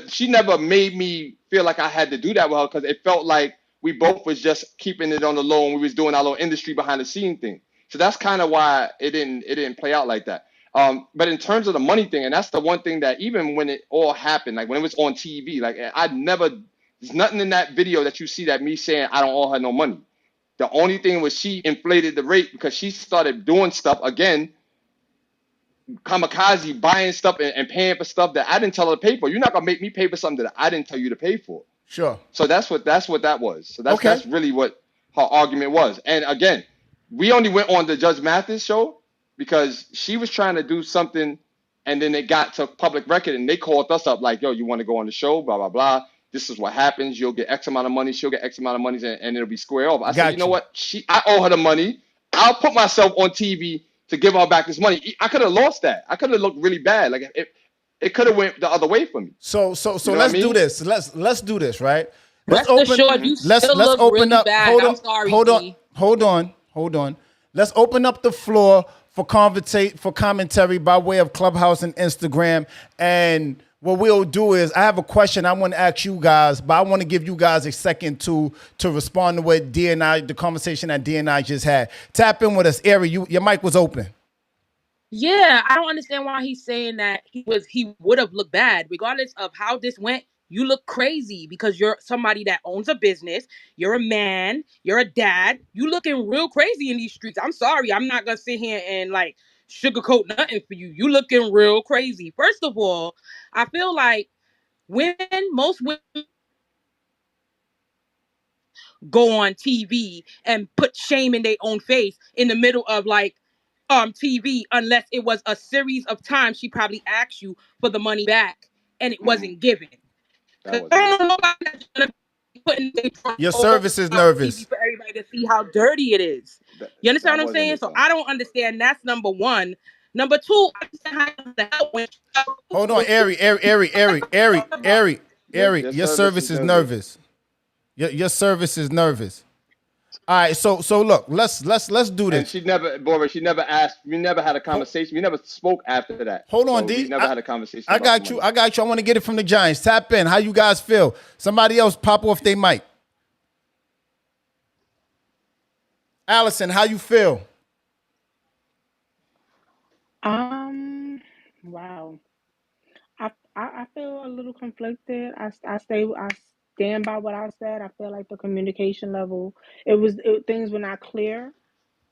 S3: she never made me feel like I had to do that with her, because it felt like we both was just keeping it on the low and we was doing our little industry behind the scene thing. So that's kind of why it didn't play out like that. But in terms of the money thing, and that's the one thing that even when it all happened, like when it was on TV, like there's nothing in that video that you see that me saying I don't owe her no money. The only thing was she inflated the rate because she started doing stuff again, kamikaze, buying stuff and paying for stuff that I didn't tell her to pay for. You're not gonna make me pay for something that I didn't tell you to pay for.
S2: Sure.
S3: So that's what that was. So that's really what her argument was. And again, we only went on the Judge Mathis show because she was trying to do something, and then it got to public record, and they called us up like, yo, you want to go on the show, blah, blah, blah. This is what happens. You'll get X amount of money. She'll get X amount of money, and it'll be square off. I said, you know what? I owe her the money. I'll put myself on TV to give her back this money. I could have lost that. I could have looked really bad. Like it could have went the other way for me.
S2: So let's do this. Let's do this, right?
S14: Let's open up.
S2: Hold on. Let's open up the floor for commentary by way of Clubhouse and Instagram. And what we'll do is, I have a question I want to ask you guys, but I want to give you guys a second to respond to what the conversation that D and I just had. Tap in with us, Ari. Your mic was open.
S14: Yeah, I don't understand why he's saying that he would have looked bad. Regardless of how this went, you look crazy because you're somebody that owns a business. You're a man. You're a dad. You looking real crazy in these streets. I'm sorry. I'm not going to sit here and like sugarcoat nothing for you. You looking real crazy. First of all, I feel like most women go on TV and put shame in their own face in the middle of like TV, unless it was a series of times she probably asked you for the money back and it wasn't given.
S2: Your service is nervous
S14: for everybody to see how dirty it is. You understand what I'm saying? So I don't understand. That's number one. Number two, I understand how the hell when
S2: hold on, Ari. Your service is nervous. Your service is nervous. All right, so look, let's do this.
S3: And she never asked. We never had a conversation. We never spoke after that.
S2: Hold on,
S3: D.
S2: D.
S3: We never had a conversation.
S2: I got you. I want to get it from the Giants. Tap in. How you guys feel? Somebody else pop off their mic. Allison, how you feel?
S8: Wow. I feel a little conflicted. I stand by what I said. I feel like the communication level, things were not clear.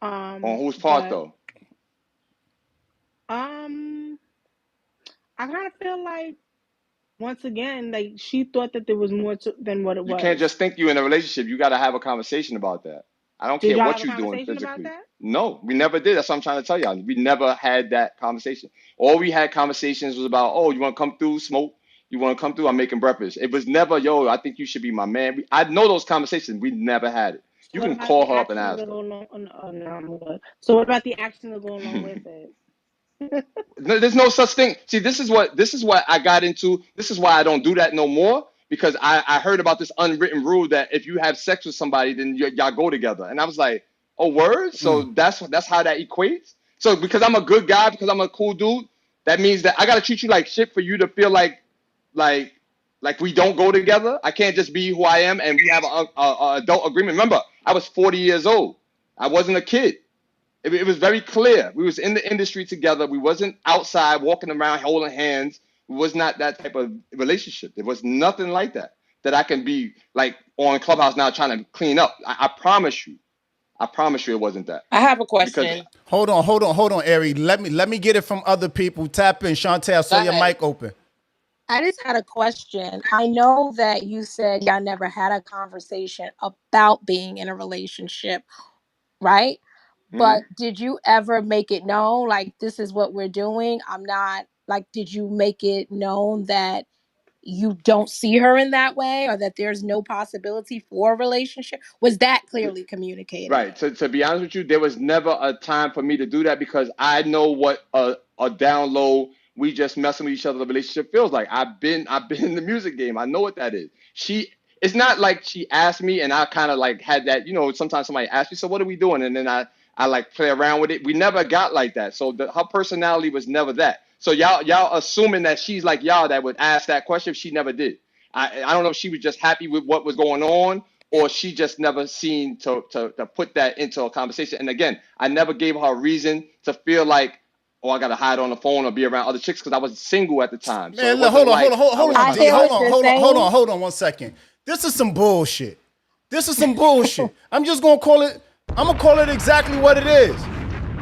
S3: On whose part though?
S8: I kind of feel like, once again, like she thought that there was more than what it was.
S3: You can't just think you're in a relationship. You got to have a conversation about that. I don't care what you're doing physically. No, we never did. That's what I'm trying to tell y'all. We never had that conversation. All we had conversations was about, oh, you want to come through, smoke? You want to come through? I'm making breakfast. It was never, yo, I think you should be my man. I know those conversations. We never had it. You can call her up and ask her.
S8: So what about the action to go along with it?
S3: There's no such thing. See, this is what I got into. This is why I don't do that no more, because I heard about this unwritten rule that if you have sex with somebody, then y'all go together. And I was like, oh, word? So that's how that equates? So because I'm a good guy, because I'm a cool dude, that means that I got to treat you like shit for you to feel like we don't go together? I can't just be who I am and we have a adult agreement. Remember, I was 40 years old. I wasn't a kid. It was very clear. We was in the industry together. We wasn't outside walking around holding hands. It was not that type of relationship. There was nothing like that I can be like on Clubhouse now trying to clean up. I promise you. I promise you it wasn't that.
S14: I have a question.
S2: Hold on, Ari. Let me get it from other people. Tap in. Shantae, I saw your mic open.
S19: I just had a question. I know that you said y'all never had a conversation about being in a relationship, right? But did you ever make it known, like, this is what we're doing? I'm not, like, did you make it known that you don't see her in that way, or that there's no possibility for a relationship? Was that clearly communicated?
S3: Right. To be honest with you, there was never a time for me to do that, because I know what a down low, we just messing with each other, the relationship feels like. I've been in the music game. I know what that is. It's not like she asked me and I kind of like had that, sometimes somebody asks me, so what are we doing? And then I like play around with it. We never got like that. So her personality was never that. So y'all assuming that she's like y'all that would ask that question. She never did. I don't know if she was just happy with what was going on, or she just never seen to put that into a conversation. And again, I never gave her a reason to feel like, oh, I got to hide on the phone or be around other chicks, because I was single at the time.
S2: Man,
S3: so
S2: hold on 1 second. This is some bullshit. I'm just going to call it. I'm going to call it exactly what it is.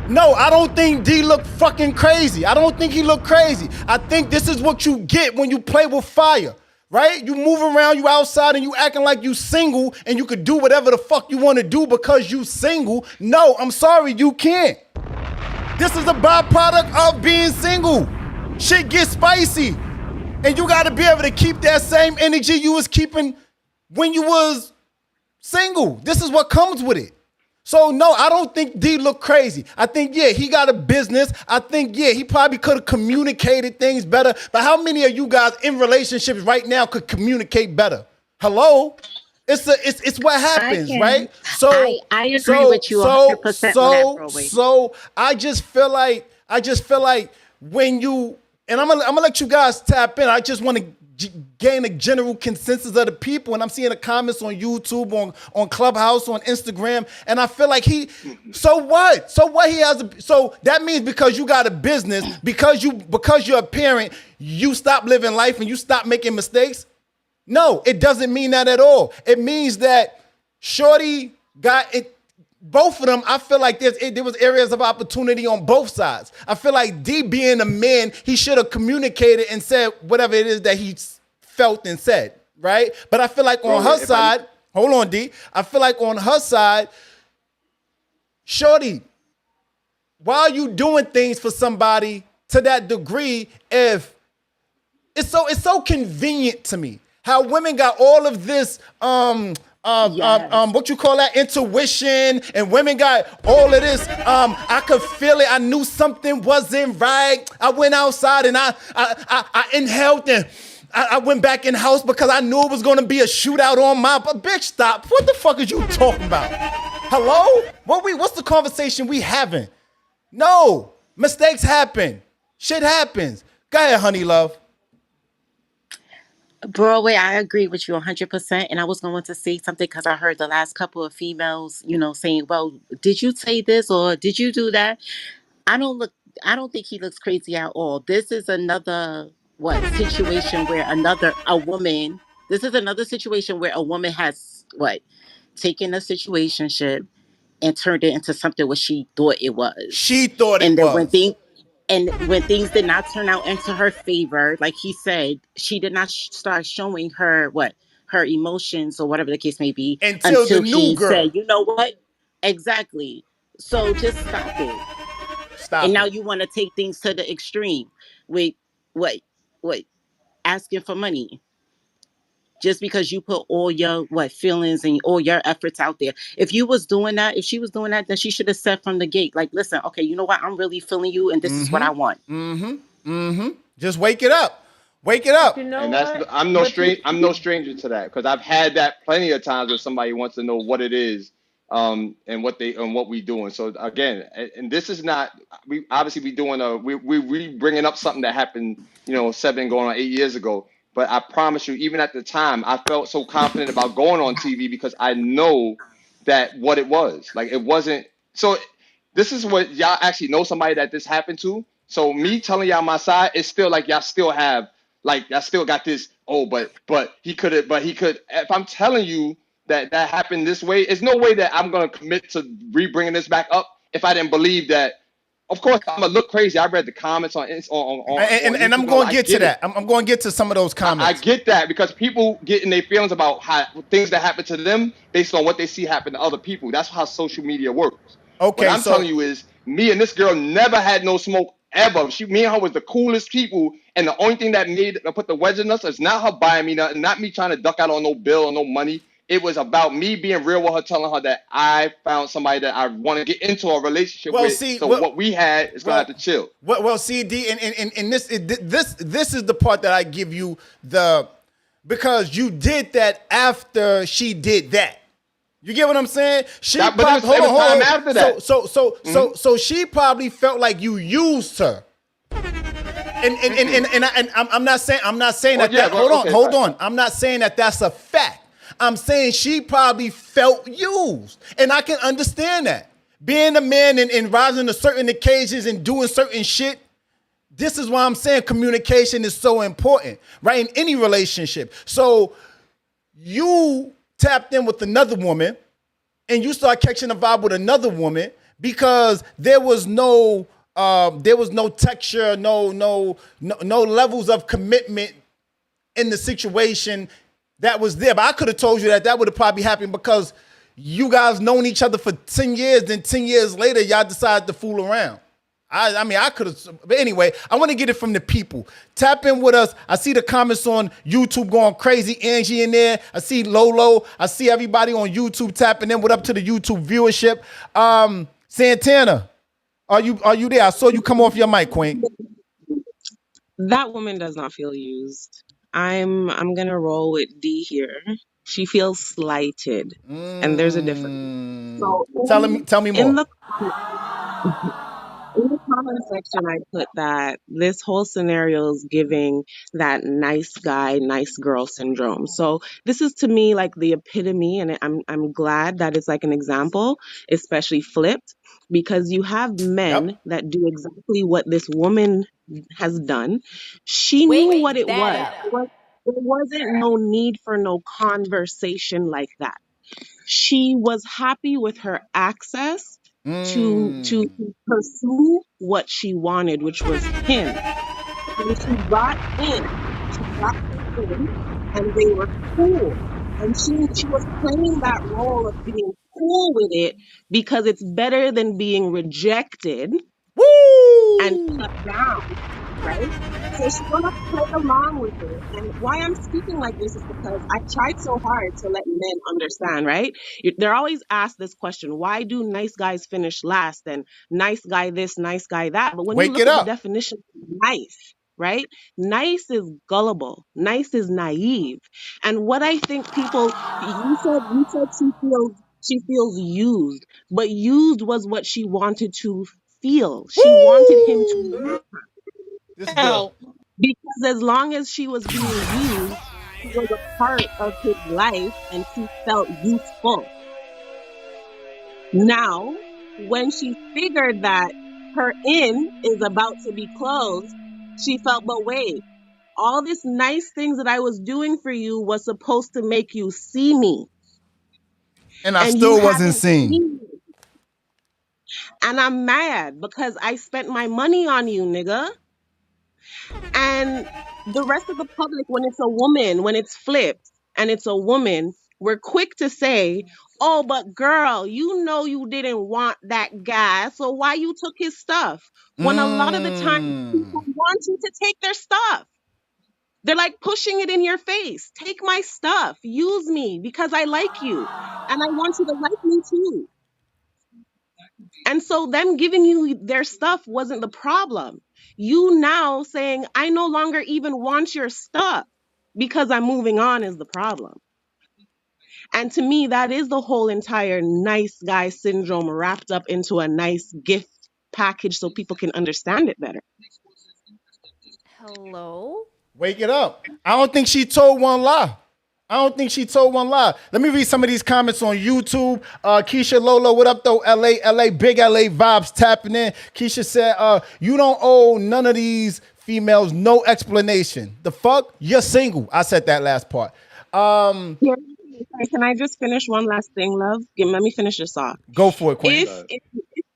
S2: No, I don't think D looked fucking crazy. I don't think he looked crazy. I think this is what you get when you play with fire, right? You move around, you outside, and you acting like you single, and you could do whatever the fuck you want to do because you single. No, I'm sorry, you can't. This is a byproduct of being single. Shit gets spicy. And you got to be able to keep that same energy you was keeping when you was single. This is what comes with it. So, no, I don't think D looked crazy. I think, yeah, he got a business. I think, yeah, he probably could have communicated things better. But how many of you guys in relationships right now could communicate better? Hello? It's what happens, right?
S20: I agree with you 100% on that, Broadway.
S2: So I just feel like when you, and I'm gonna let you guys tap in. I just want to gain a general consensus of the people, and I'm seeing the comments on YouTube, on Clubhouse, on Instagram, and I feel like so what he has so that means because you got a business, because you're a parent, you stop living life and you stop making mistakes. No, it doesn't mean that at all. It means that Shorty got it. Both of them, I feel like there was areas of opportunity on both sides. I feel like D, being a man, he should have communicated and said whatever it is that he felt and said, right? But I feel like on her side, hold on, D. I feel like on her side, Shorty, why are you doing things for somebody to that degree if it's so convenient to me? How women got all of this what you call that, intuition, and women got all of this. I could feel it. I knew something wasn't right. I went outside and I inhaled and I went back in the house because I knew it was gonna be a shootout on my. But bitch, stop! What the fuck is you talking about? Hello? What's the conversation we having? No, mistakes happen. Shit happens. Go ahead, honey love.
S20: Broadway, I agree with you 100%. And I was going to say something because I heard the last couple of females, saying, well, did you say this or did you do that? I don't think he looks crazy at all. This is another situation where this is another situation where a woman has taken a situationship and turned it into something what she thought it was. And when things did not turn out into her favor, like he said, she did not start showing her her emotions or whatever the case may be
S2: until the new girl
S20: said, you know what? Exactly. So just stop it. And now you want to take things to the extreme with asking for money. Just because you put all your feelings and all your efforts out there. If she was doing that, then she should have said from the gate, like, listen, okay, you know what? I'm really feeling you and this is what I want.
S2: Just wake it up. Wake it up.
S11: You know
S3: And
S11: what?
S3: I'm no stranger to that, because I've had that plenty of times where somebody wants to know what it is, and what we doing. So again, and this is not, we obviously we bringing up something that happened 7 going on 8 years ago. But I promise you, even at the time, I felt so confident about going on TV because I know that what it was. Like, it wasn't. So this is what y'all actually know somebody that this happened to. So me telling y'all my side, it's still like y'all still have, y'all still got this, but he could. If I'm telling you that happened this way, there's no way that I'm going to commit to re-bringing this back up if I didn't believe that. Of course, I'm gonna look crazy. I read the comments on
S2: and I'm going to get to that. I'm going to get to some of those comments.
S3: I get that, because people get in their feelings about how things that happen to them based on what they see happen to other people. That's how social media works.
S2: Okay,
S3: what I'm telling you is, me and this girl never had no smoke ever. Me and her was the coolest people, and the only thing that put the wedge in us is not her buying me nothing, not me trying to duck out on no bill or no money. It was about me being real with her, telling her that I found somebody that I want to get into a relationship with. What we had is gonna have to chill.
S2: Well, see, D, and this is the part that I give you because you did that after she did that. You get what I'm saying?
S3: After that.
S2: So she probably felt like you used her. And I'm not saying that. Hold on. I'm not saying that that's a fact. I'm saying she probably felt used. And I can understand that. Being a man and rising to certain occasions and doing certain shit, this is why I'm saying communication is so important, right? In any relationship. So you tapped in with another woman and you start catching a vibe with another woman because there was no texture, no levels of commitment in the situation that was there. But I could have told you that would have probably happened because you guys known each other for 10 years, then 10 years later, y'all decided to fool around. I mean, I could have, but anyway, I want to get it from the people. Tap in with us. I see the comments on YouTube going crazy. Angie in there. I see Lolo. I see everybody on YouTube tapping in. What up to the YouTube viewership? Santana, are you there? I saw you come off your mic, Queen.
S21: That woman does not feel used. I'm gonna roll with D here.
S22: She feels slighted, and there's a difference. So
S2: Tell me
S22: in
S2: more.
S22: the in the comment section, I put that this whole scenario is giving that nice guy, nice girl syndrome. So this is to me like the epitome, and I'm glad that it's like an example, especially flipped, because you have men
S2: Yep.
S22: that do exactly what this woman has done. She knew what it was. There wasn't no need for no conversation like that. She was happy with her access to pursue what she wanted, which was him. And she got in. She got him in, and they were cool. And she was playing that role of being cool with it because it's better than being rejected and
S2: Woo!
S22: shut down, right? So she's gonna play along with it. And why I'm speaking like this is because I tried so hard to let men understand, right? They're always asked this question: why do nice guys finish last? And nice guy this, nice guy that. But when you
S2: Wake
S22: look
S2: it
S22: at the
S2: up.
S22: definition of nice, right? Nice is gullible. Nice is naive. And what I think people, you said she feels used, but used was what she wanted to feel. She wanted him to use
S2: Woo! This good.
S22: her. Because as long as she was being used, she was a part of his life and she felt useful. Now, when she figured that her in is about to be closed, she felt, but wait, all this nice things that I was doing for you was supposed to make you see me,
S2: And I
S22: and you
S2: still wasn't
S22: haven't
S2: seen.
S22: seen me. And I'm mad because I spent my money on you, nigga. And the rest of the public, when it's a woman, when it's flipped and it's a woman, we're quick to say, oh, but girl, you know you didn't want that guy, so why you took his stuff? When a lot of the time people want you to take their stuff. They're like pushing it in your face. Take my stuff. Use me because I like you. And I want you to like me too. And so them giving you their stuff wasn't the problem. You now saying, I no longer even want your stuff because I'm moving on is the problem. And to me, that is the whole entire nice guy syndrome wrapped up into a nice gift package so people can understand it better.
S21: Hello?
S2: Wake it up. I don't think she told one lie. Let me read some of these comments on YouTube. Keisha Lolo, what up though? LA, big LA vibes tapping in. Keisha said, you don't owe none of these females no explanation. The fuck? You're single. I said that last part.
S22: Yeah, sorry, can I just finish one last thing, love? Let me finish this off.
S2: Go for it, Queen.
S22: If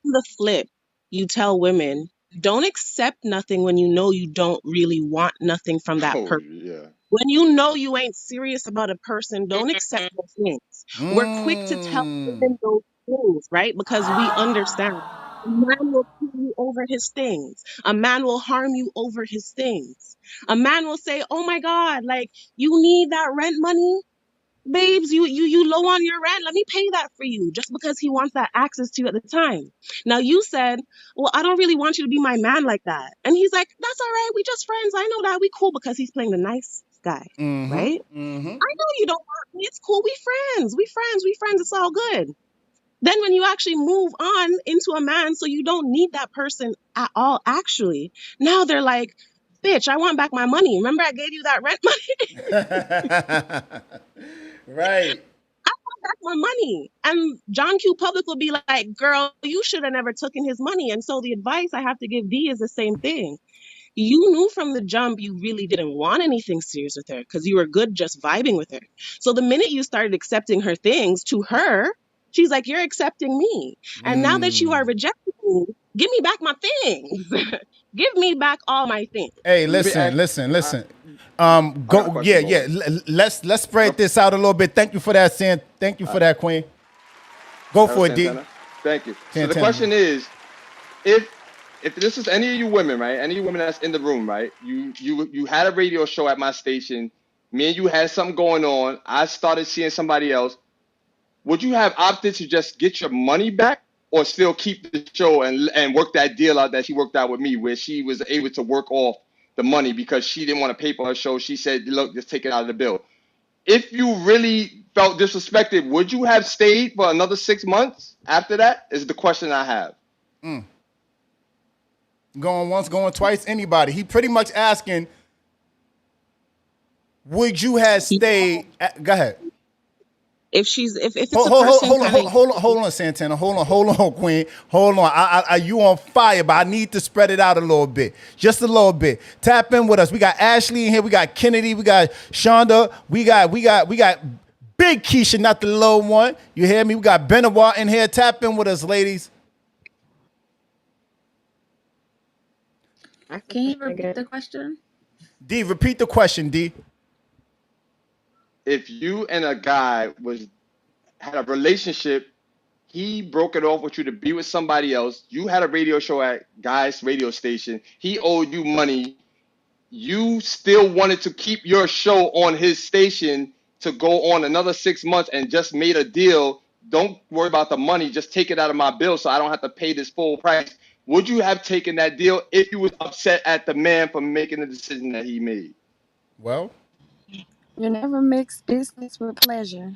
S22: the flip, you tell women, don't accept nothing when you know you don't really want nothing from that person.
S3: Yeah.
S22: When you know you ain't serious about a person, don't accept those things. We're quick to tell women those things, right? Because we understand. A man will kill you over his things. A man will harm you over his things. A man will say, oh my God, like you need that rent money? Babes, you low on your rent. Let me pay that for you just because he wants that access to you at the time. Now you said, well, I don't really want you to be my man like that. And he's like, that's all right. We just friends. I know that. We cool because he's playing the nice guy, right? I know you don't want me. It's cool. We friends. It's all good. Then when you actually move on into a man, so you don't need that person at all, actually, now they're like, bitch, I want back my money. Remember I gave you that rent money?
S2: Right.
S22: I want back my money. And John Q. Public will be like, girl, you should have never taken his money. And so the advice I have to give D is the same thing. You knew from the jump you really didn't want anything serious with her because you were good just vibing with her. So the minute you started accepting her things to her, she's like, you're accepting me. And now that you are rejecting me, give me back my things. Give me back all my things.
S2: Hey, listen. Go. Yeah. Let's spread this out a little bit. Thank you for that, Sam. Thank you for that, Queen. Go for it, D.
S3: Thank you. So
S2: Santana.
S3: the question is, if this is any of you women, right? Any of you women that's in the room, right? You had a radio show at my station. Me and you had something going on. I started seeing somebody else. Would you have opted to just get your money back or still keep the show and work that deal out that she worked out with me where she was able to work off the money because she didn't want to pay for her show? She said, look, just take it out of the bill. If you really felt disrespected, would you have stayed for another 6 months after that? Is the question I have.
S2: Going once, going twice, anybody. He pretty much asking, would you have stayed? Go ahead.
S22: If it's
S2: Hold,
S22: a
S2: hold, hold,
S22: person
S2: hold,
S22: kind
S2: hold,
S22: of
S2: hold on, Santana. Hold on, Queen. Hold on. You on fire, but I need to spread it out a little bit. Just a little bit. Tap in with us. We got Ashley in here. We got Kennedy. We got Shonda. We got Big Keisha, not the little one. You hear me? We got Benoit in here. Tap in with us, ladies.
S1: Can you repeat the question?
S2: D, repeat the question, D.
S3: If you and a guy had a relationship, he broke it off with you to be with somebody else. You had a radio show at Guy's radio station. He owed you money. You still wanted to keep your show on his station to go on another 6 months and just made a deal. Don't worry about the money. Just take it out of my bill so I don't have to pay this full price. Would you have taken that deal if you was upset at the man for making the decision that he made?
S2: Well,
S1: You never mix business with pleasure.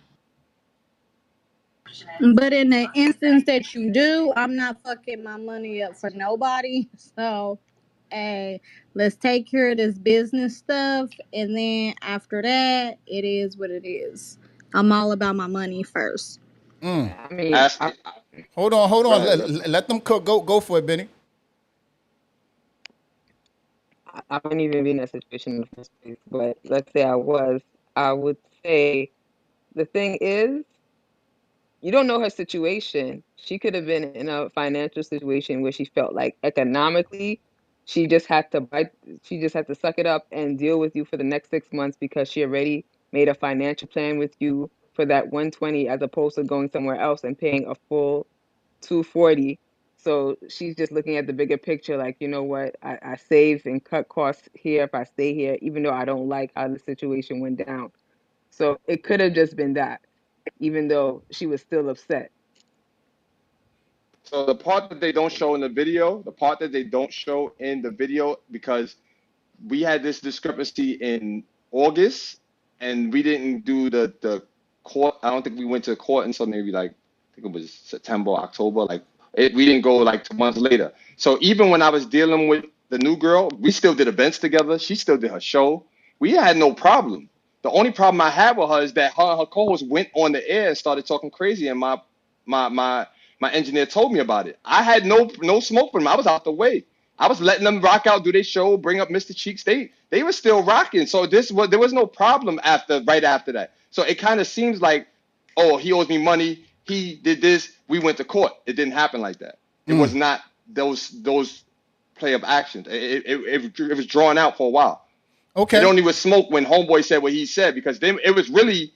S21: But in the instance that you do, I'm not fucking my money up for nobody. So, hey, let's take care of this business stuff. And then after that, it is what it is. I'm all about my money first.
S2: I
S1: mean,
S2: hold on.
S3: Go ahead,
S2: Let them cook. Go for it, Benny.
S1: I wouldn't even be in that situation in the first place. But let's say I was, I would say the thing is, you don't know her situation. She could have been in a financial situation where she felt like economically she just had to suck it up and deal with you for the next 6 months because she already made a financial plan with you for that 120 as opposed to going somewhere else and paying a full 240. So she's just looking at the bigger picture, like, you know what, I save and cut costs here if I stay here, even though I don't like how the situation went down. So it could have just been that, even though she was still upset.
S3: So the part that they don't show in the video, because we had this discrepancy in August, and we didn't do the court. I don't think we went to court until maybe like I think it was September, October. We didn't go like 2 months later. So even when I was dealing with the new girl, we still did events together. She still did her show. We had no problem. The only problem I had with her is that her and her co-host went on the air and started talking crazy, and my engineer told me about it. I had no smoke for them. I was out the way. I was letting them rock out, do their show, bring up Mr. Cheeks. They were still rocking. So there was no problem right after that. So it kind of seems like, oh, he owes me money. He did this. We went to court. It didn't happen like that. It was not those play of actions. It was drawn out for a while.
S2: Okay.
S3: It only was smoke when Homeboy said what he said, because then it was really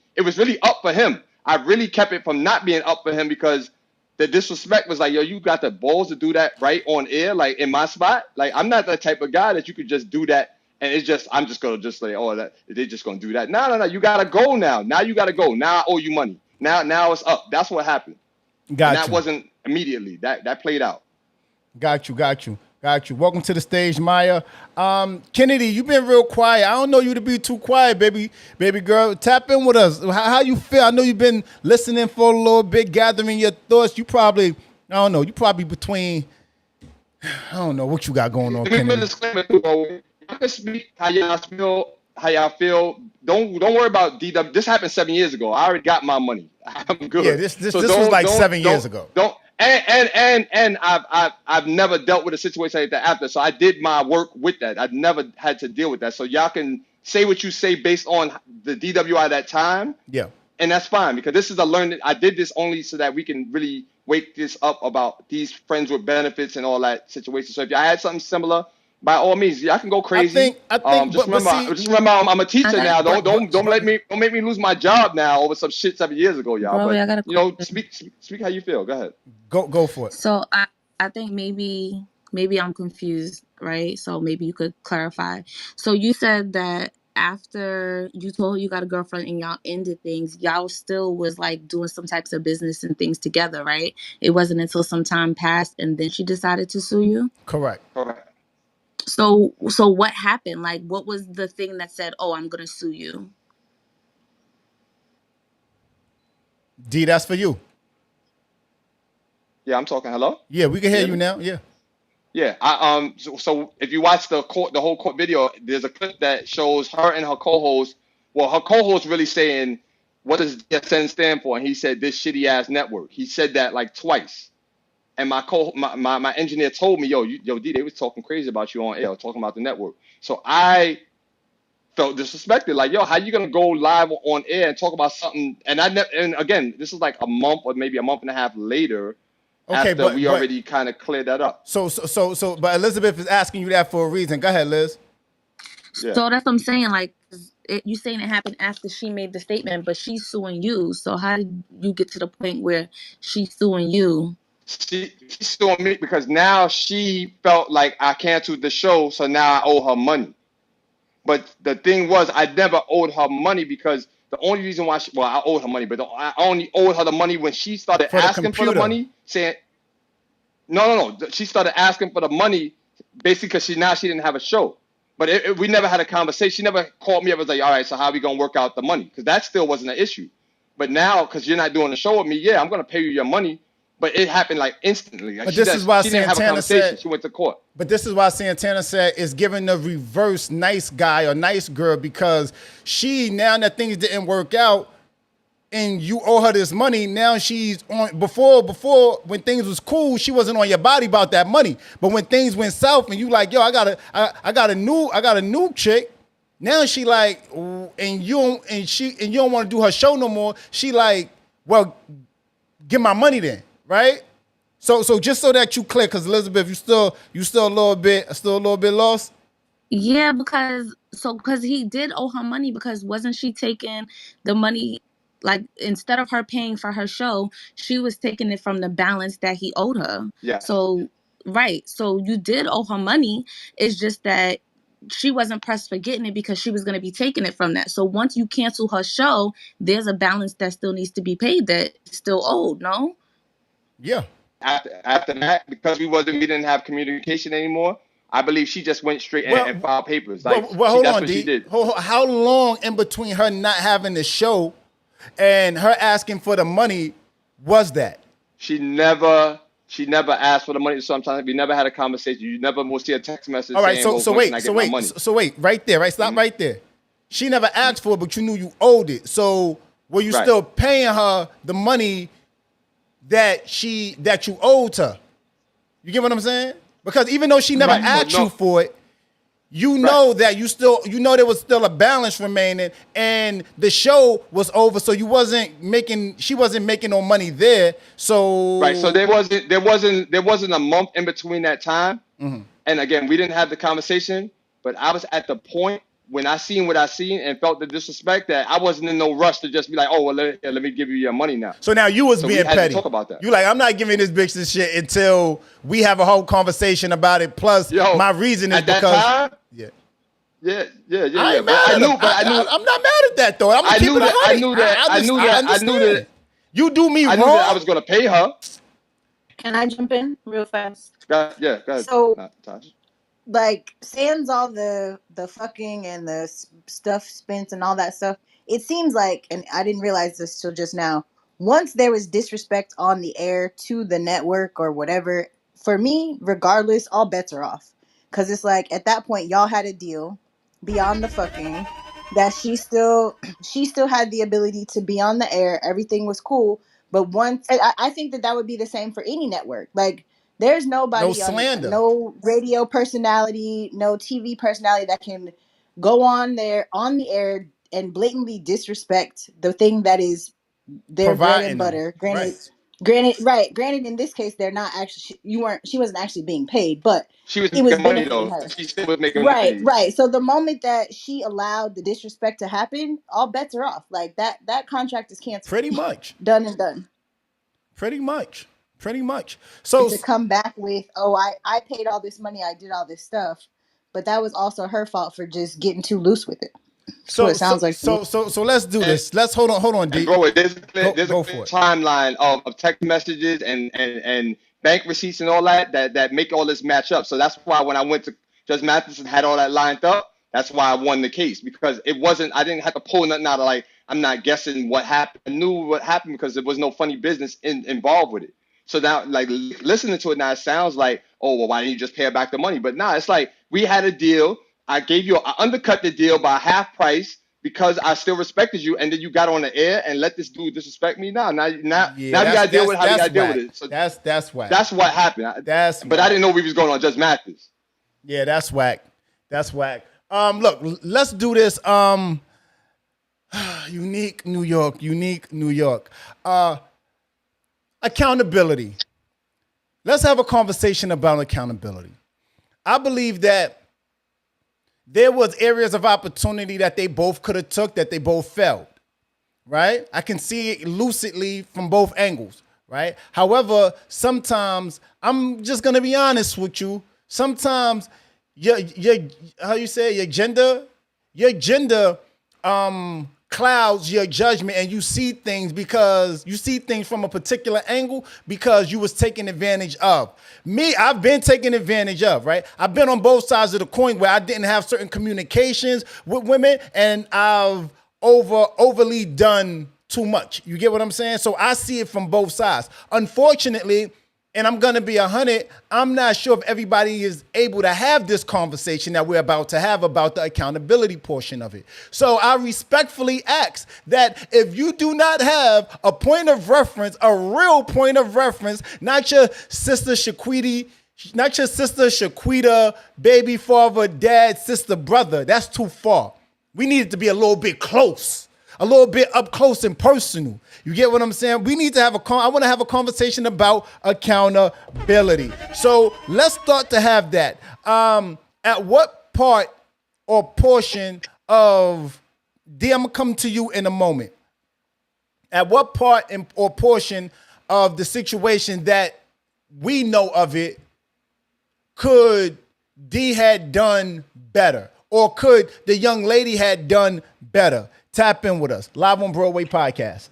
S3: up for him. I really kept it from not being up for him because the disrespect was like, yo, you got the balls to do that right on air, like in my spot. Like, I'm not that type of guy that you could just do that and I'm just gonna just say, oh, that they're just gonna do that. No, you gotta go now. Now you gotta go. Now I owe you money. Now it's up. That's what happened. That wasn't immediately. That played out.
S2: Got you. Welcome to the stage, Maya. Kennedy, you've been real quiet. I don't know you to be too quiet, baby girl. Tap in with us. How you feel? I know you've been listening for a little bit, gathering your thoughts. You probably between, I don't know what you got going on, Kennedy.
S3: Disclaimer, y'all can speak how y'all feel. Don't worry about DW. This happened 7 years ago. I already got my money. I'm good.
S2: Yeah, this was like 7 years ago.
S3: And I've never dealt with a situation like that after. So I did my work with that. I've never had to deal with that. So y'all can say what you say based on the DWI that time.
S2: Yeah.
S3: And that's fine, because this is a learning. I did this only so that we can really wake this up about these friends with benefits and all that situation. So if y'all had something similar, by all means, y'all can go crazy. I think just remember, I'm a teacher now. Don't make me lose my job now over some shit 7 years ago, y'all.
S1: Broadway,
S3: But speak how you feel. Go ahead.
S2: Go for it.
S1: So I think maybe I'm confused, right? So maybe you could clarify. So you said that after you told her you got a girlfriend and y'all ended things, y'all still was like doing some types of business and things together, right? It wasn't until some time passed and then she decided to sue you?
S2: Correct.
S1: So what happened? Like, what was the thing that said, oh, I'm going to sue you?
S2: D, that's for you.
S3: Yeah, I'm talking. Hello?
S2: Yeah, we can hear
S3: You hear
S2: you
S3: me?
S2: now. Yeah.
S3: Yeah. So if you watch the whole court video, there's a clip that shows her and her co-host. Well, her co-host really saying, "What does DSN stand for?" And he said, "This shitty ass network." He said that like twice. And my engineer told me, yo, D, they was talking crazy about you on air, talking about the network. So I felt disrespected. Like, yo, how you gonna go live on air and talk about something? And and again, this is like a month or maybe a month and a half later,
S2: Okay,
S3: after we
S2: but
S3: already kind of cleared that up.
S2: but Elizabeth is asking you that for a reason. Go ahead, Liz.
S3: Yeah.
S20: So that's what I'm saying. Like, you saying it happened after she made the statement, but she's suing you. So how did you get to the point where she's suing you?
S3: She's suing me because now she felt like I canceled the show, so now I owe her money. But the thing was, I never owed her money because the only reason why I owed her money, but I only owed her the money when she started
S2: For the
S3: asking for the
S2: computer.
S3: money, saying, no. She started asking for the money basically because she didn't have a show. But we never had a conversation. She never called me up and was like, all right, so how are we going to work out the money? Because that still wasn't an issue. But now, because you're not doing the show with me, yeah, I'm going to pay you your money. But it happened like instantly. Like
S2: But this is why
S3: she didn't have a
S2: Santana
S3: conversation.
S2: said.
S3: She went to court.
S2: But this is why Santana said is giving the reverse nice guy or nice girl because now that things didn't work out and you owe her this money, now she's on before when things was cool, she wasn't on your body about that money. But when things went south and you like, yo, I got a new chick. Now she like, and you don't want to do her show no more. She like, well, give my money then, right? So just so that you clear, because Elizabeth, you still a little bit lost.
S20: Yeah, because he did owe her money because wasn't she taking the money, like instead of her paying for her show, she was taking it from the balance that he owed her.
S3: Yes.
S20: So right, so you did owe her money. It's just that she wasn't pressed for getting it because she was going to be taking it from that. So once you cancel her show, there's a balance that still needs to be paid that is still owed. No.
S2: Yeah.
S3: After that, because we didn't have communication anymore, I believe she just went straight and filed papers. Like,
S2: hold
S3: that's
S2: on,
S3: what
S2: D.
S3: she did.
S2: How long in between her not having the show and her asking for the money was that?
S3: She never asked for the money. Sometimes we never had a conversation. You never will see a text message.
S2: All right,
S3: saying,
S2: so wait, right there, right? Stop right there. She never asked for it, but you knew you owed it. So were you still paying her the money that you owed her? You get what I'm saying? Because even though she never asked you for it, you know that there was still a balance remaining and the show was over, so she wasn't making no money there. So
S3: so there wasn't a month in between that time.
S2: Mm-hmm.
S3: And again, we didn't have the conversation, but I was at the point when I seen what I seen and felt the disrespect that I wasn't in no rush to just be like, oh, well, let me give you your money now.
S2: So now you was being petty.
S3: Talk about that.
S2: You like, I'm not giving this bitch this shit until we have a whole conversation about it. Plus, my reason is
S3: at that
S2: because
S3: time,
S2: yeah.
S3: I
S2: knew. I'm not mad at that though.
S3: I knew that.
S2: You do me wrong.
S3: I knew that I was gonna pay her.
S4: Can I jump in real fast?
S3: Go ahead.
S4: So, like, sans all the fucking and the stuff spent and all that stuff, it seems like, and I didn't realize this till just now, once there was disrespect on the air to the network or whatever, for me, regardless, all bets are off. Because it's like, at that point, y'all had a deal beyond the fucking that she still had the ability to be on the air. Everything was cool. But once, I think that would be the same for any network. Like, there's nobody, no radio personality, no TV personality that can go on there on the air and blatantly disrespect the thing that is their bread and butter. Granted, in this case, they're not actually. She wasn't actually being paid, but
S3: she was
S4: making
S3: money though.
S4: her.
S3: She still was making money.
S4: Right. So the moment that she allowed the disrespect to happen, all bets are off. Like that contract is canceled.
S2: Pretty much.
S4: Done and done.
S2: Pretty much. So
S4: to come back with, oh, I paid all this money, I did all this stuff, but that was also her fault for just getting too loose with it. So it sounds like.
S2: So let's do this. Let's hold on, D.
S3: There's a clear timeline of text messages and bank receipts and all that make all this match up. So that's why when I went to Judge Mathis and had all that lined up, that's why I won the case, because it wasn't. I didn't have to pull nothing out of like I'm not guessing what happened. I knew what happened because there was no funny business involved with it. So now, like listening to it now, it sounds like, oh, well, why didn't you just pay her back the money? But nah, it's like we had a deal. I undercut the deal by half price because I still respected you, and then you got on the air and let this dude disrespect me. Now we gotta deal with it. How we gotta deal with it? So
S2: that's whack.
S3: that's what happened. But I didn't know we was going on Judge Mathis.
S2: Yeah, that's whack. That's whack. Look, let's do this. Unique New York. Accountability. Let's have a conversation about accountability. I believe that there was areas of opportunity that they both could have took that they both failed, right? I can see it lucidly from both angles, right? However, sometimes I'm just gonna be honest with you. Sometimes your how you say your gender clouds your judgment, and you see things from a particular angle because you was taken advantage of. Me, I've been taken advantage of, right? I've been on both sides of the coin where I didn't have certain communications with women, and I've overly done too much. You get what I'm saying? So I see it from both sides. Unfortunately, and I'm going to be 100, I'm not sure if everybody is able to have this conversation that we're about to have about the accountability portion of it. So I respectfully ask that if you do not have a point of reference, a real point of reference, not your sister Shaquita, baby father, dad, sister, brother, that's too far. We need it to be a little bit close. A little bit up close and personal. You get what I'm saying? We need to have I want to have a conversation about accountability. So let's start to have that. At what part or portion of, D, I'm going to come to you in a moment. At what part or portion of the situation that we know of it could D had done better? Or could the young lady had done better? Tap in with us. Live on Broadway podcast.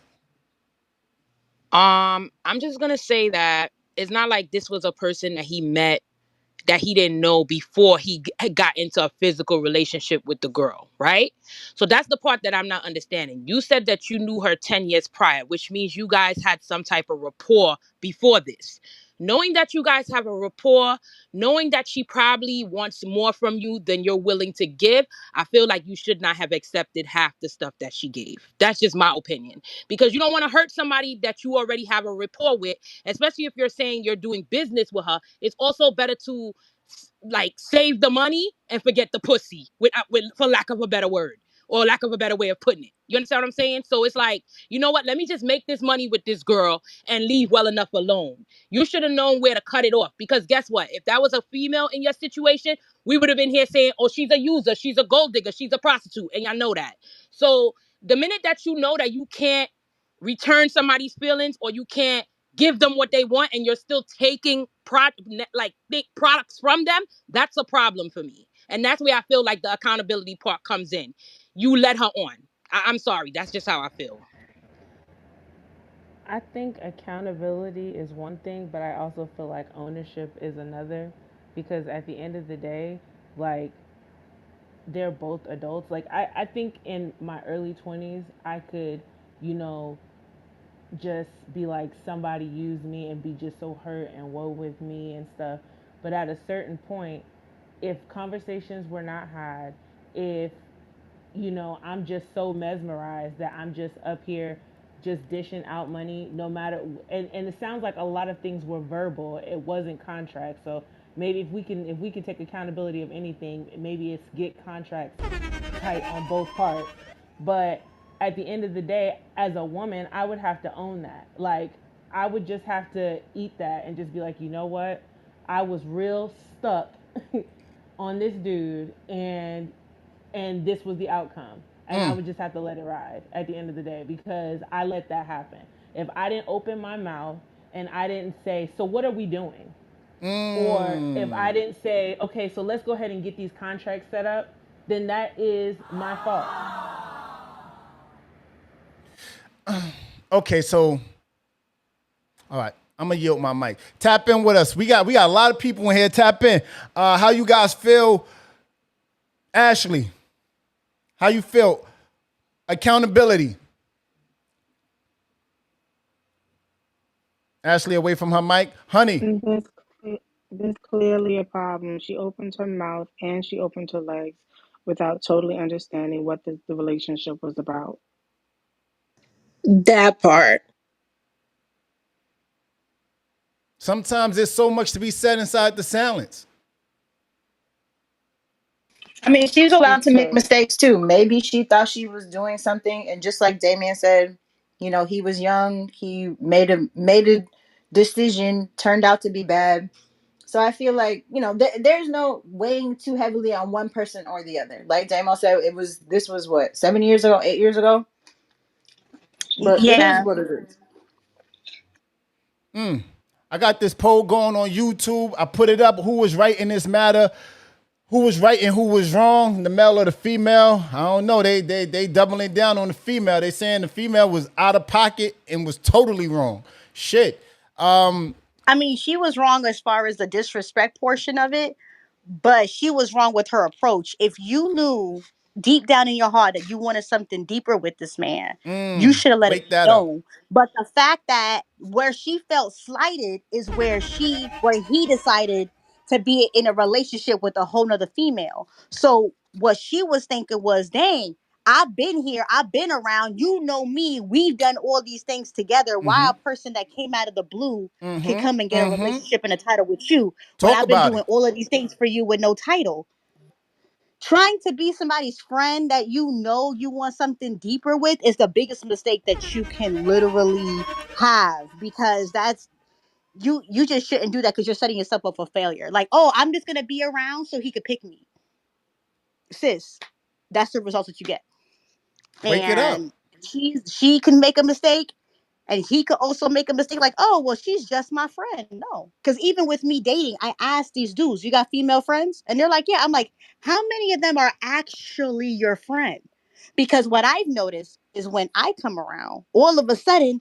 S14: I'm just gonna say that it's not like this was a person that he met that he didn't know before he got into a physical relationship with the girl, right? So that's the part that I'm not understanding. You said that you knew her 10 years prior, which means you guys had some type of rapport before this. Knowing that you guys have a rapport, knowing that she probably wants more from you than you're willing to give, I feel like you should not have accepted half the stuff that she gave. That's just my opinion. Because you don't want to hurt somebody that you already have a rapport with, especially if you're saying you're doing business with her. It's also better to like save the money and forget the pussy, with for lack of a better word or lack of a better way of putting it. You understand what I'm saying? So it's like, you know what? Let me just make this money with this girl and leave well enough alone. You should have known where to cut it off, because guess what? If that was a female in your situation, we would have been here saying, oh, she's a user, she's a gold digger, she's a prostitute, and y'all know that. So the minute that you know that you can't return somebody's feelings, or you can't give them what they want, and you're still taking big products from them, that's a problem for me. And that's where I feel like the accountability part comes in. You let her on. I'm sorry. That's just how I feel.
S11: I think accountability is one thing, but I also feel like ownership is another, because at the end of the day, like, they're both adults. Like, I think in my early 20s, I could, you know, just be like, somebody used me and be just so hurt and woe with me and stuff. But at a certain point, if conversations were not had, if, you know, I'm just so mesmerized that I'm just up here just dishing out money no matter, and it sounds like a lot of things were verbal, it wasn't contract. So maybe if we can take accountability of anything, maybe it's get contracts tight on both parts. But at the end of the day, as a woman, I would have to own that. Like, I would just have to eat that and just be like, you know what, I was real stuck on this dude, and this was the outcome. And I would just have to let it ride at the end of the day, because I let that happen. If I didn't open my mouth and I didn't say, so what are we doing? Or if I didn't say, okay, so let's go ahead and get these contracts set up, then that is my fault.
S2: Okay, so, all right, I'm gonna yield my mic. Tap in with us. We got a lot of people in here. Tap in. How you guys feel? Ashley, how you feel? Accountability. Ashley away from her mic. Honey,
S8: There's clearly a problem. She opened her mouth and she opened her legs without totally understanding what the relationship was about.
S19: That part.
S2: sometimes there's so much to be said inside the silence.
S4: I mean, she's allowed to make
S8: Okay.
S4: mistakes too. Maybe she thought she was doing something, and just like Damien said, you know, he was young. He made a decision, turned out to be bad. So I feel like, you know, there's no weighing too heavily on one person or the other. Like Damien said, this was what, 7 years ago, 8 years ago. But it is
S19: Yeah.
S4: what it is.
S2: I got this poll going on YouTube. I put it up. Who was right in this matter? Who was right and who was wrong? The male or the female? I don't know. They doubling down on the female. They saying the female was out of pocket and was totally wrong. Shit.
S9: I mean, she was wrong as far as the disrespect portion of it, but she was wrong with her approach. If you knew deep down in your heart that you wanted something deeper with this man, you should have let it
S2: Wake
S9: be
S2: that up.
S9: known. But the fact that where she felt slighted is where he decided to be in a relationship with a whole nother female. So what she was thinking was, dang, I've been here, I've been around, you know me, we've done all these things together. Why a person that came out of the blue can come and get a relationship and a title with you when
S2: Talk
S9: I've been
S2: about
S9: doing
S2: it.
S9: all of these things for you with no title? Trying to be somebody's friend that you know you want something deeper with is the biggest mistake that you can literally have, because that's you just shouldn't do that because you're setting yourself up for failure. Like, oh, I'm just gonna be around so he could pick me. Sis, that's the results that you get.
S2: Wake it up.
S9: And she can make a mistake, and he could also make a mistake, like, oh well, she's just my friend. No, because even with me dating, I asked these dudes, you got female friends? And they're like, yeah. I'm like, how many of them are actually your friend? Because what I've noticed is when I come around, all of a sudden,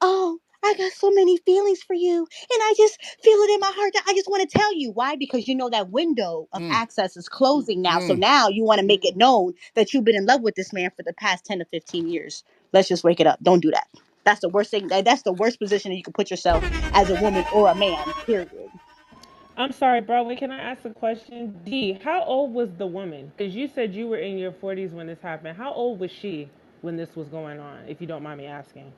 S9: oh, I got so many feelings for you, and I just feel it in my heart that I just want to tell you. Why? Because you know that window of access is closing now. So now you want to make it known that you've been in love with this man for the past 10 to 15 years. Let's just wake it up. Don't do that. That's the worst thing. That's the worst position that you can put yourself as a woman or a man, period.
S11: I'm sorry, Broadway. Can I ask a question? D, how old was the woman? Because you said you were in your 40s when this happened. How old was she when this was going on, if you don't mind me asking?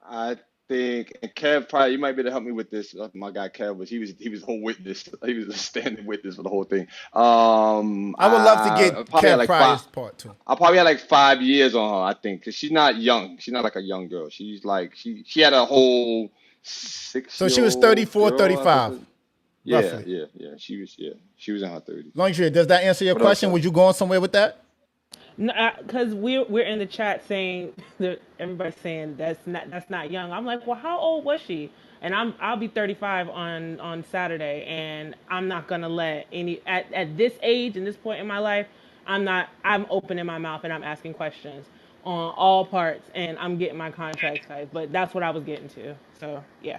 S3: I think, and Kev, probably you might be able to help me with this. My guy Kev was on witness. He was a standing witness for the whole thing.
S2: I would love to get
S3: Probably had
S2: Kev
S3: like five.
S2: Pryor's part too.
S3: I probably had like 5 years on her, I think, because she's not young. She's not like a young girl. She's like she had a whole six
S2: So
S3: year
S2: she was
S3: old
S2: 34,
S3: girl.
S2: 35,
S3: Yeah,
S2: roughly.
S3: yeah. She was in her 30s.
S2: Longstreet, does that answer your
S3: What else,
S2: question?
S3: sir?
S2: Was you going somewhere with that?
S11: Because we're in the chat saying that everybody's saying that's not young. I'm like, well, how old was she? And I'll be 35 on Saturday, and I'm not gonna let any at this age and this point in my life, I'm opening my mouth and I'm asking questions on all parts, and I'm getting my contracts guys. But that's what I was getting to. So yeah.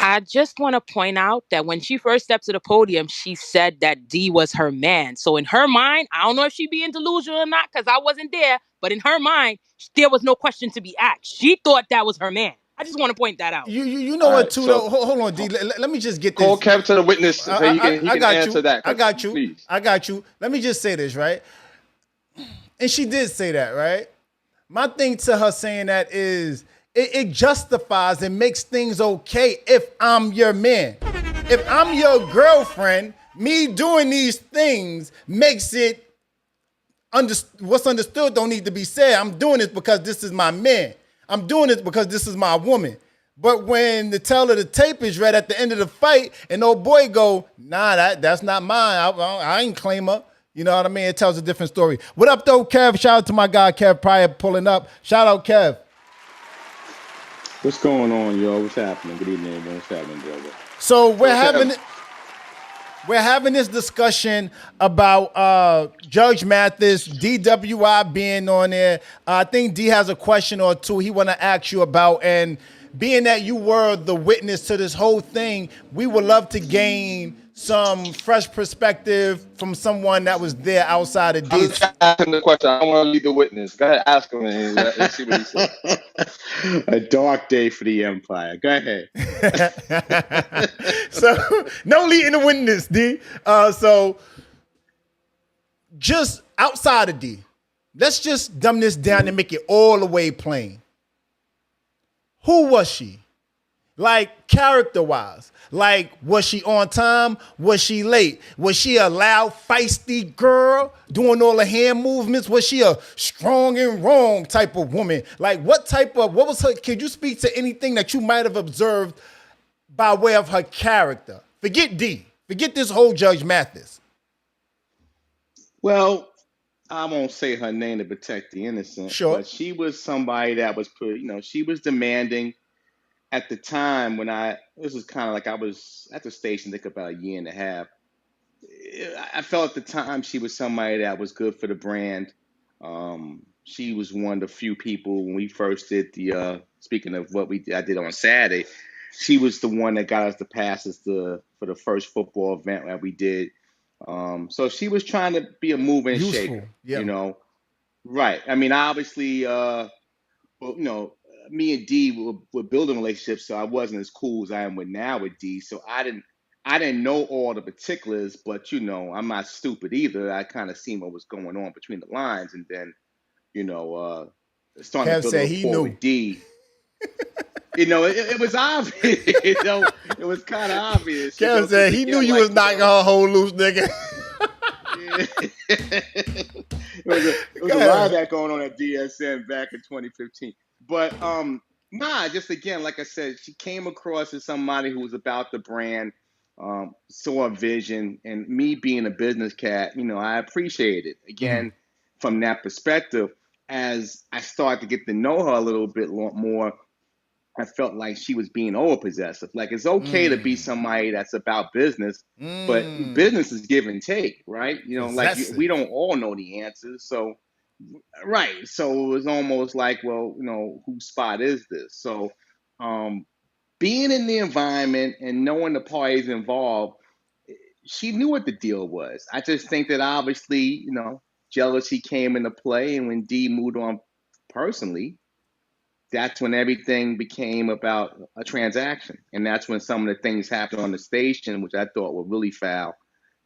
S14: I just want to point out that when she first stepped to the podium, she said that D was her man. So in her mind, I don't know if she being delusional or not because I wasn't there, but in her mind, there was no question to be asked. She thought that was her man. I just want to point that out.
S2: You know
S3: All
S2: what
S3: right,
S2: too
S3: so
S2: though? Hold on, D. Let me just get
S3: call
S2: this.
S3: Kev to the witness so he
S2: I
S3: can
S2: got you.
S3: answer that
S2: I
S3: question,
S2: got you.
S3: please.
S2: I got you. Let me just say this, right? And she did say that, right? My thing to her saying that is it justifies and makes things okay if I'm your man. If I'm your girlfriend, me doing these things makes it what's understood don't need to be said. I'm doing this because this is my man. I'm doing this because this is my woman. But when the tale of the tape is read at the end of the fight, and old boy go, nah, that's not mine. I ain't claim her. You know what I mean? It tells a different story. What up, though, Kev? Shout out to my guy, Kev Pryor, pulling up. Shout out, Kev.
S10: What's going on, y'all? What's happening? Good evening, everyone. What's happening, brother?
S2: So
S3: Kev,
S2: we're having this discussion about Judge Mathis, DWI being on there. I think D has a question or two he want to ask you about. And being that you were the witness to this whole thing, we would love to gain some fresh perspective from someone that was there outside of
S3: I'm
S2: D.
S3: just asking the question. I don't want to lead the witness. Go ahead, ask him and let's see what he says.
S10: A dark day for the Empire. Go ahead.
S2: So no leading the witness, D. So just outside of D, let's just dumb this down and make it all the way plain. Who was she? Like character-wise. Like, was she on time? Was she late? Was she a loud, feisty girl doing all the hand movements? Was she a strong and wrong type of woman? Like, what was her, could you speak to anything that you might have observed by way of her character? Forget D. Forget this whole Judge Mathis.
S10: Well, I won't say her name to protect the innocent,
S2: Sure.
S10: but she was somebody that was she was demanding at the time when this was kind of like I was at the station, I think about a year and a half. I felt at the time she was somebody that was good for the brand. She was one of the few people when we first did speaking of what I did on Saturday, she was the one that got us the passes for the first football event that we did. So she was trying to be a mover and shaker, right. I mean, obviously, me and D were building relationships, so I wasn't as cool as I am with now with D. So I didn't know all the particulars, but I'm not stupid either. I kind of seen what was going on between the lines, and then starting to build a rapport with D. It was obvious. It was kind of obvious.
S2: Kevin said he knew you was knocking her whole loose, nigga.
S10: It was a lot of that going on at DSN back in 2015. But just again, like I said, she came across as somebody who was about the brand, saw a vision, and me being a business cat, I appreciate it. Again, from that perspective, as I started to get to know her a little bit more, I felt like she was being over-possessive. Like, it's okay to be somebody that's about business, but business is give and take, right? We don't all know the answers. So, right. So it was almost like, well, whose spot is this? So being in the environment and knowing the parties involved, she knew what the deal was. I just think that obviously, jealousy came into play. And when D moved on personally, that's when everything became about a transaction. And that's when some of the things happened on the station, which I thought were really foul,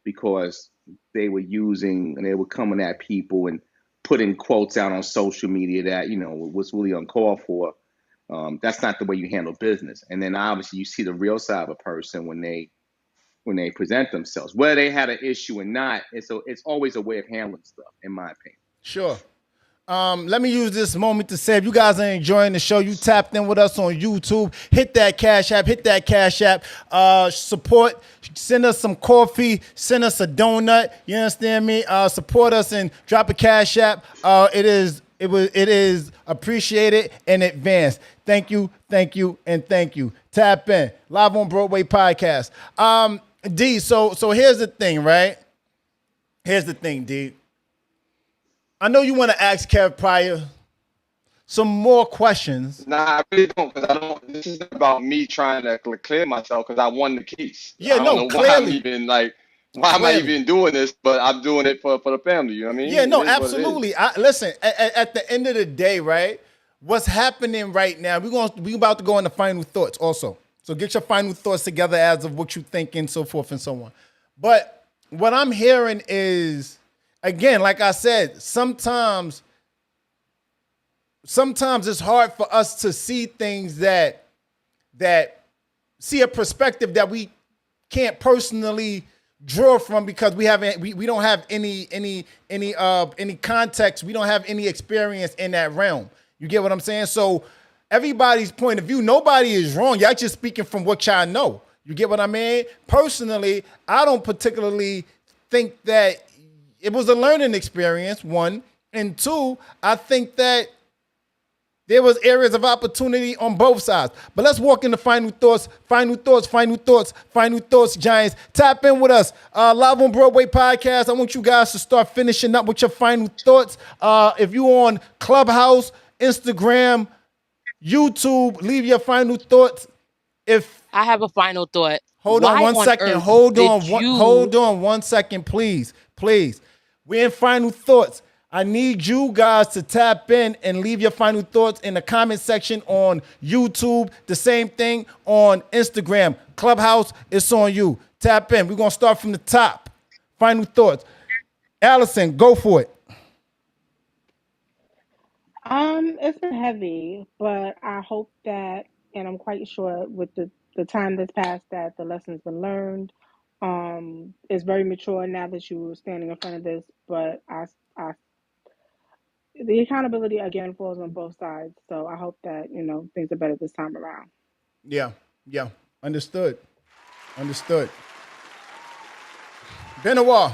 S10: because they were using and they were coming at people and putting quotes out on social media that, was really uncalled for. That's not the way you handle business. And then obviously you see the real side of a person when they present themselves. Whether they had an issue or not, it's always a way of handling stuff, in my opinion.
S2: Sure. Let me use this moment to say, if you guys are enjoying the show, you tapped in with us on YouTube, hit that Cash App, support, send us some coffee, send us a donut, you understand me? Support us and drop a Cash App. It is appreciated in advance. Thank you, and thank you. Tap in. Live on Broadway podcast. D, so here's the thing, right? Here's the thing, D. I know you want to ask Kev Pryor some more questions.
S3: Nah, I really don't, because this isn't about me trying to clear myself, because I won the case.
S2: Yeah,
S3: I don't know
S2: clearly.
S3: why am I even doing this, but I'm doing it for the family, you know what I mean?
S2: Yeah, no, absolutely. Listen, at the end of the day, right, what's happening right now, we about to go into final thoughts also. So get your final thoughts together as of what you think and so forth and so on. But what I'm hearing is, again, like I said, sometimes it's hard for us to see things that see a perspective that we can't personally draw from, because we don't have any context. We don't have any experience in that realm. You get what I'm saying? So everybody's point of view, nobody is wrong. Y'all just speaking from what y'all know. You get what I mean? Personally, I don't particularly think that it was a learning experience, one. And two, I think that there was areas of opportunity on both sides. But let's walk into final thoughts, Giants. Tap in with us. Live on Broadway podcast. I want you guys to start finishing up with your final thoughts. If you're on Clubhouse, Instagram, YouTube, leave your final thoughts.
S14: I have a final thought.
S2: Hold on
S14: Why
S2: one
S14: on
S2: second.
S14: earth
S2: Hold
S14: did
S2: on.
S14: you?
S2: Hold on 1 second, please. Please. We're in final thoughts. I need you guys to tap in and leave your final thoughts in the comment section on YouTube. The same thing on Instagram. Clubhouse, it's on you. Tap in. We're going to start from the top. Final thoughts. Allison, go for it.
S8: It's been heavy, but I hope that, and I'm quite sure with the time that's passed that the lesson's been learned. It's very mature now that you were standing in front of this, but the accountability again falls on both sides. So I hope that things are better this time around.
S2: Yeah. Yeah. Understood. Understood. Benoit,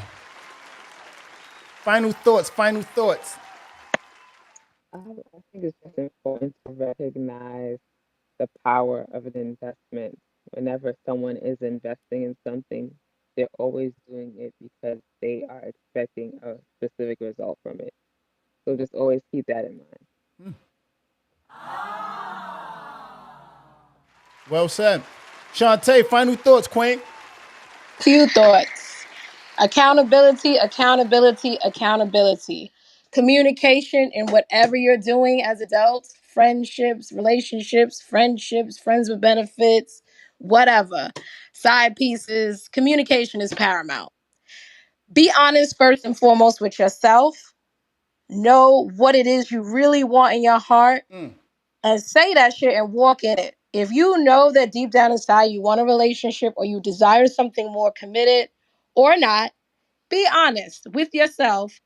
S2: final thoughts. Final thoughts.
S1: I think it's just important to recognize the power of an investment. Whenever someone is investing in something, they're always doing it because they are expecting a specific result from it. So just always keep that in mind.
S2: Well said. Shantae, final thoughts, Queen.
S19: Few thoughts. Accountability, accountability, accountability. Communication in whatever you're doing as adults, friendships, friends with benefits, whatever. Side pieces. Communication is paramount. Be honest first and foremost with yourself. Know what it is you really want in your heart and say that shit and walk in it. If you know that deep down inside you want a relationship or you desire something more committed or not, be honest with yourself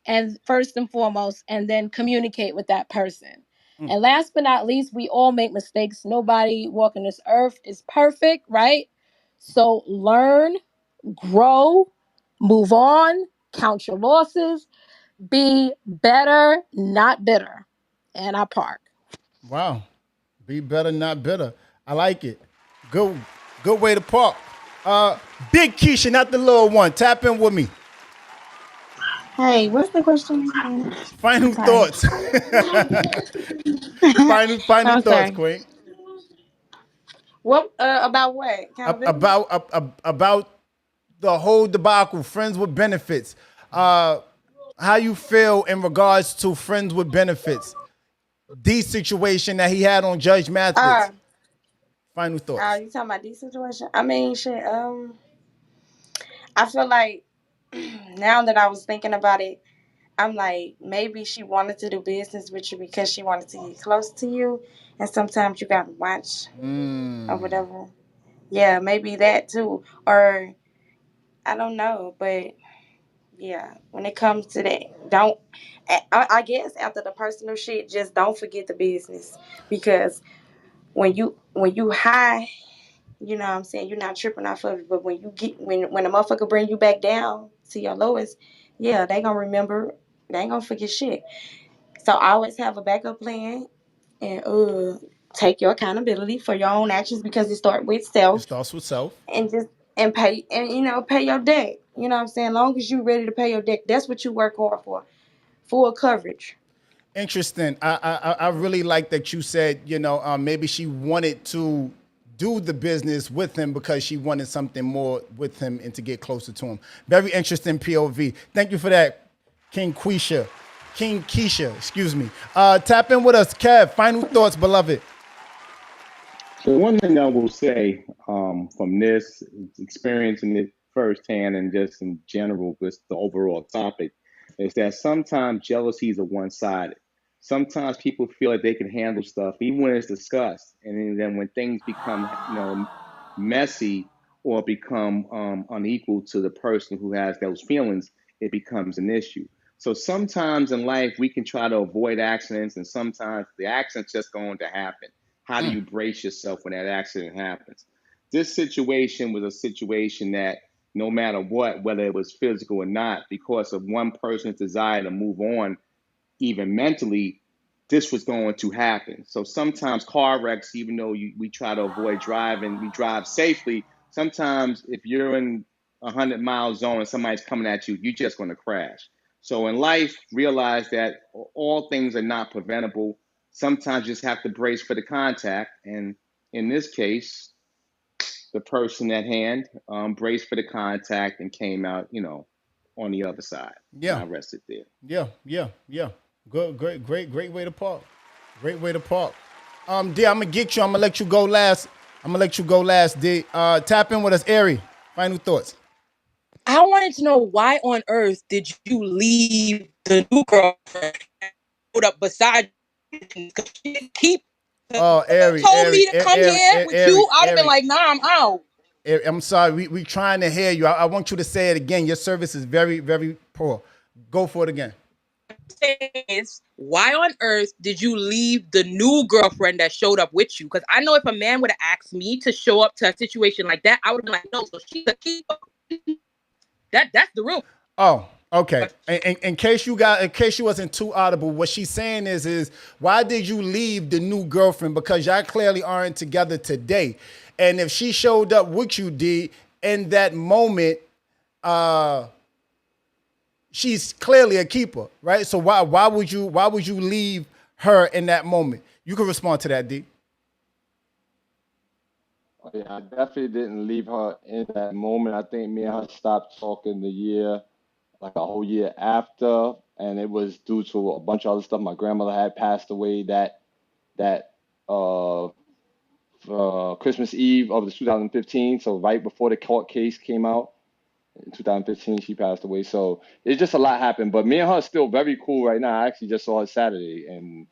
S19: and first and foremost, and then communicate with that person. And last but not least, we all make mistakes. Nobody walking this earth is perfect, right? So learn, grow, move on, count your losses, be better, not bitter. And I park.
S2: Wow. Be better, not bitter. I like it. Good way to park. Big Keisha, not the little one. Tap in with me.
S20: Hey, what's the question again?
S2: Final
S20: I'm sorry.
S2: thoughts. Final thoughts,
S20: Okay.
S2: Queen.
S20: What about what? Accountability?
S2: About the whole debacle, friends with benefits. How you feel in regards to friends with benefits? The situation that he had on Judge
S20: Uh
S2: Mathis. Final thoughts.
S20: you talking about this situation? I mean shit, I feel like now that I was thinking about it, I'm like, maybe she wanted to do business with you because she wanted to get close to you. And sometimes you gotta watch or whatever. Yeah, maybe that too. Or I don't know, but yeah, when it comes to that, don't. I guess after the personal shit, just don't forget the business because when you high, you know what I'm saying, you're not tripping off of it. But when you get when a motherfucker bring you back down to your lowest, yeah, they gonna remember. They ain't gonna forget shit. So always have a backup plan and take your accountability for your own actions because it starts with
S2: It
S20: self
S2: starts with self.
S20: and just and pay your debt. You know what I'm saying? Long as you ready to pay your debt, that's what you work hard for. Full coverage.
S2: Interesting. I really like that you said, maybe she wanted to do the business with him because she wanted something more with him and to get closer to him. Very interesting POV. Thank you for that, King Keisha, excuse me. Tap in with us, Kev. Final thoughts, beloved.
S10: So one thing I will say from this experiencing it firsthand and just in general with the overall topic is that sometimes jealousies are one-sided. Sometimes people feel like they can handle stuff even when it's discussed, and then when things become messy or become unequal to the person who has those feelings, it becomes an issue. So sometimes in life we can try to avoid accidents, and sometimes the accident's just going to happen. How do you brace yourself when that accident happens? This situation was a situation that no matter what, whether it was physical or not, because of one person's desire to move on, even mentally, this was going to happen. So sometimes car wrecks, even though we try to avoid driving, we drive safely. Sometimes if you're in 100-mile zone and somebody's coming at you, you're just going to crash. So in life, realize that all things are not preventable. Sometimes you just have to brace for the contact. And in this case, the person at hand, braced for the contact, and came out, on the other side. And
S2: Yeah.
S10: I rested there.
S2: Yeah. Good, great way to park. Great way to park. D, I'm gonna get you. I'm gonna let you go last. D. Tap in with us, Ari. Final thoughts.
S14: I wanted to know why on earth did you leave the new girlfriend put up beside you? Because she keep
S2: Oh,
S14: told me to come here with you. I'd have been like, nah, I'm out.
S2: I'm sorry. We trying to hear you. I want you to say it again. Your service is very, very poor. Go for it again.
S14: Is why on earth did you leave the new girlfriend that showed up with you? Because I know if a man would have asked me to show up to a situation like that, I would have been like, no. So she's a keeper. That's the real.
S2: Oh, okay. In case you wasn't too audible, what she's saying is why did you leave the new girlfriend? Because y'all clearly aren't together today. And if she showed up with you, D, in that moment, she's clearly a keeper, right? So why would you leave her in that moment? You can respond to that, D.
S3: Oh, yeah, I definitely didn't leave her in that moment. I think me and her stopped talking like a whole year after, and it was due to a bunch of other stuff. My grandmother had passed away that Christmas Eve of the 2015, so right before the court case came out. In 2015, she passed away. So it's just a lot happened. But me and her are still very cool right now. I actually just saw her Saturday, and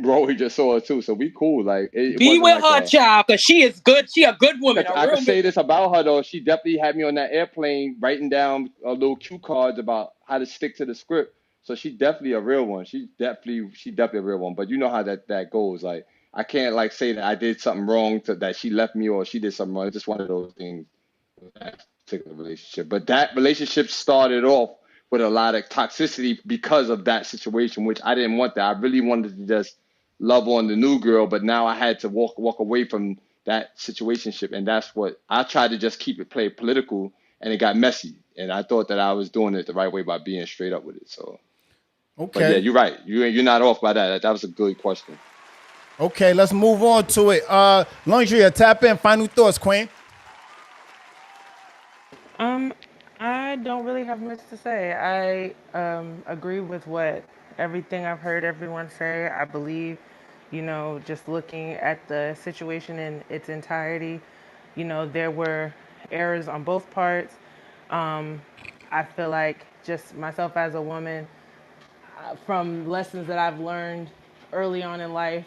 S3: Broadway just saw her too. So we cool. Like it
S14: Be
S3: wasn't
S14: with
S3: like
S14: her, child, because she is good. She a good woman.
S3: I can say this about her though. She definitely had me on that airplane writing down little cue cards about how to stick to the script. So she definitely a real one. She definitely a real one. But you know how that goes. Like I can't like say that I did something wrong that she left me or she did something wrong. It's just one of those things. That particular relationship, but that relationship started off with a lot of toxicity because of that situation, which I didn't want. That I really wanted to just love on the new girl, but now I had to walk away from that situationship, and that's what I tried to just keep it play political, and it got messy, and I thought that I was doing it the right way by being straight up with it. So,
S2: okay,
S3: but yeah, you're right. You're not off by that. That was a good question.
S2: Okay, let's move on to it. Laundry, tap in. Final thoughts, Queen.
S11: I don't really have much to say. I agree with everything I've heard everyone say. I believe, just looking at the situation in its entirety, there were errors on both parts. I feel like just myself as a woman, from lessons that I've learned early on in life,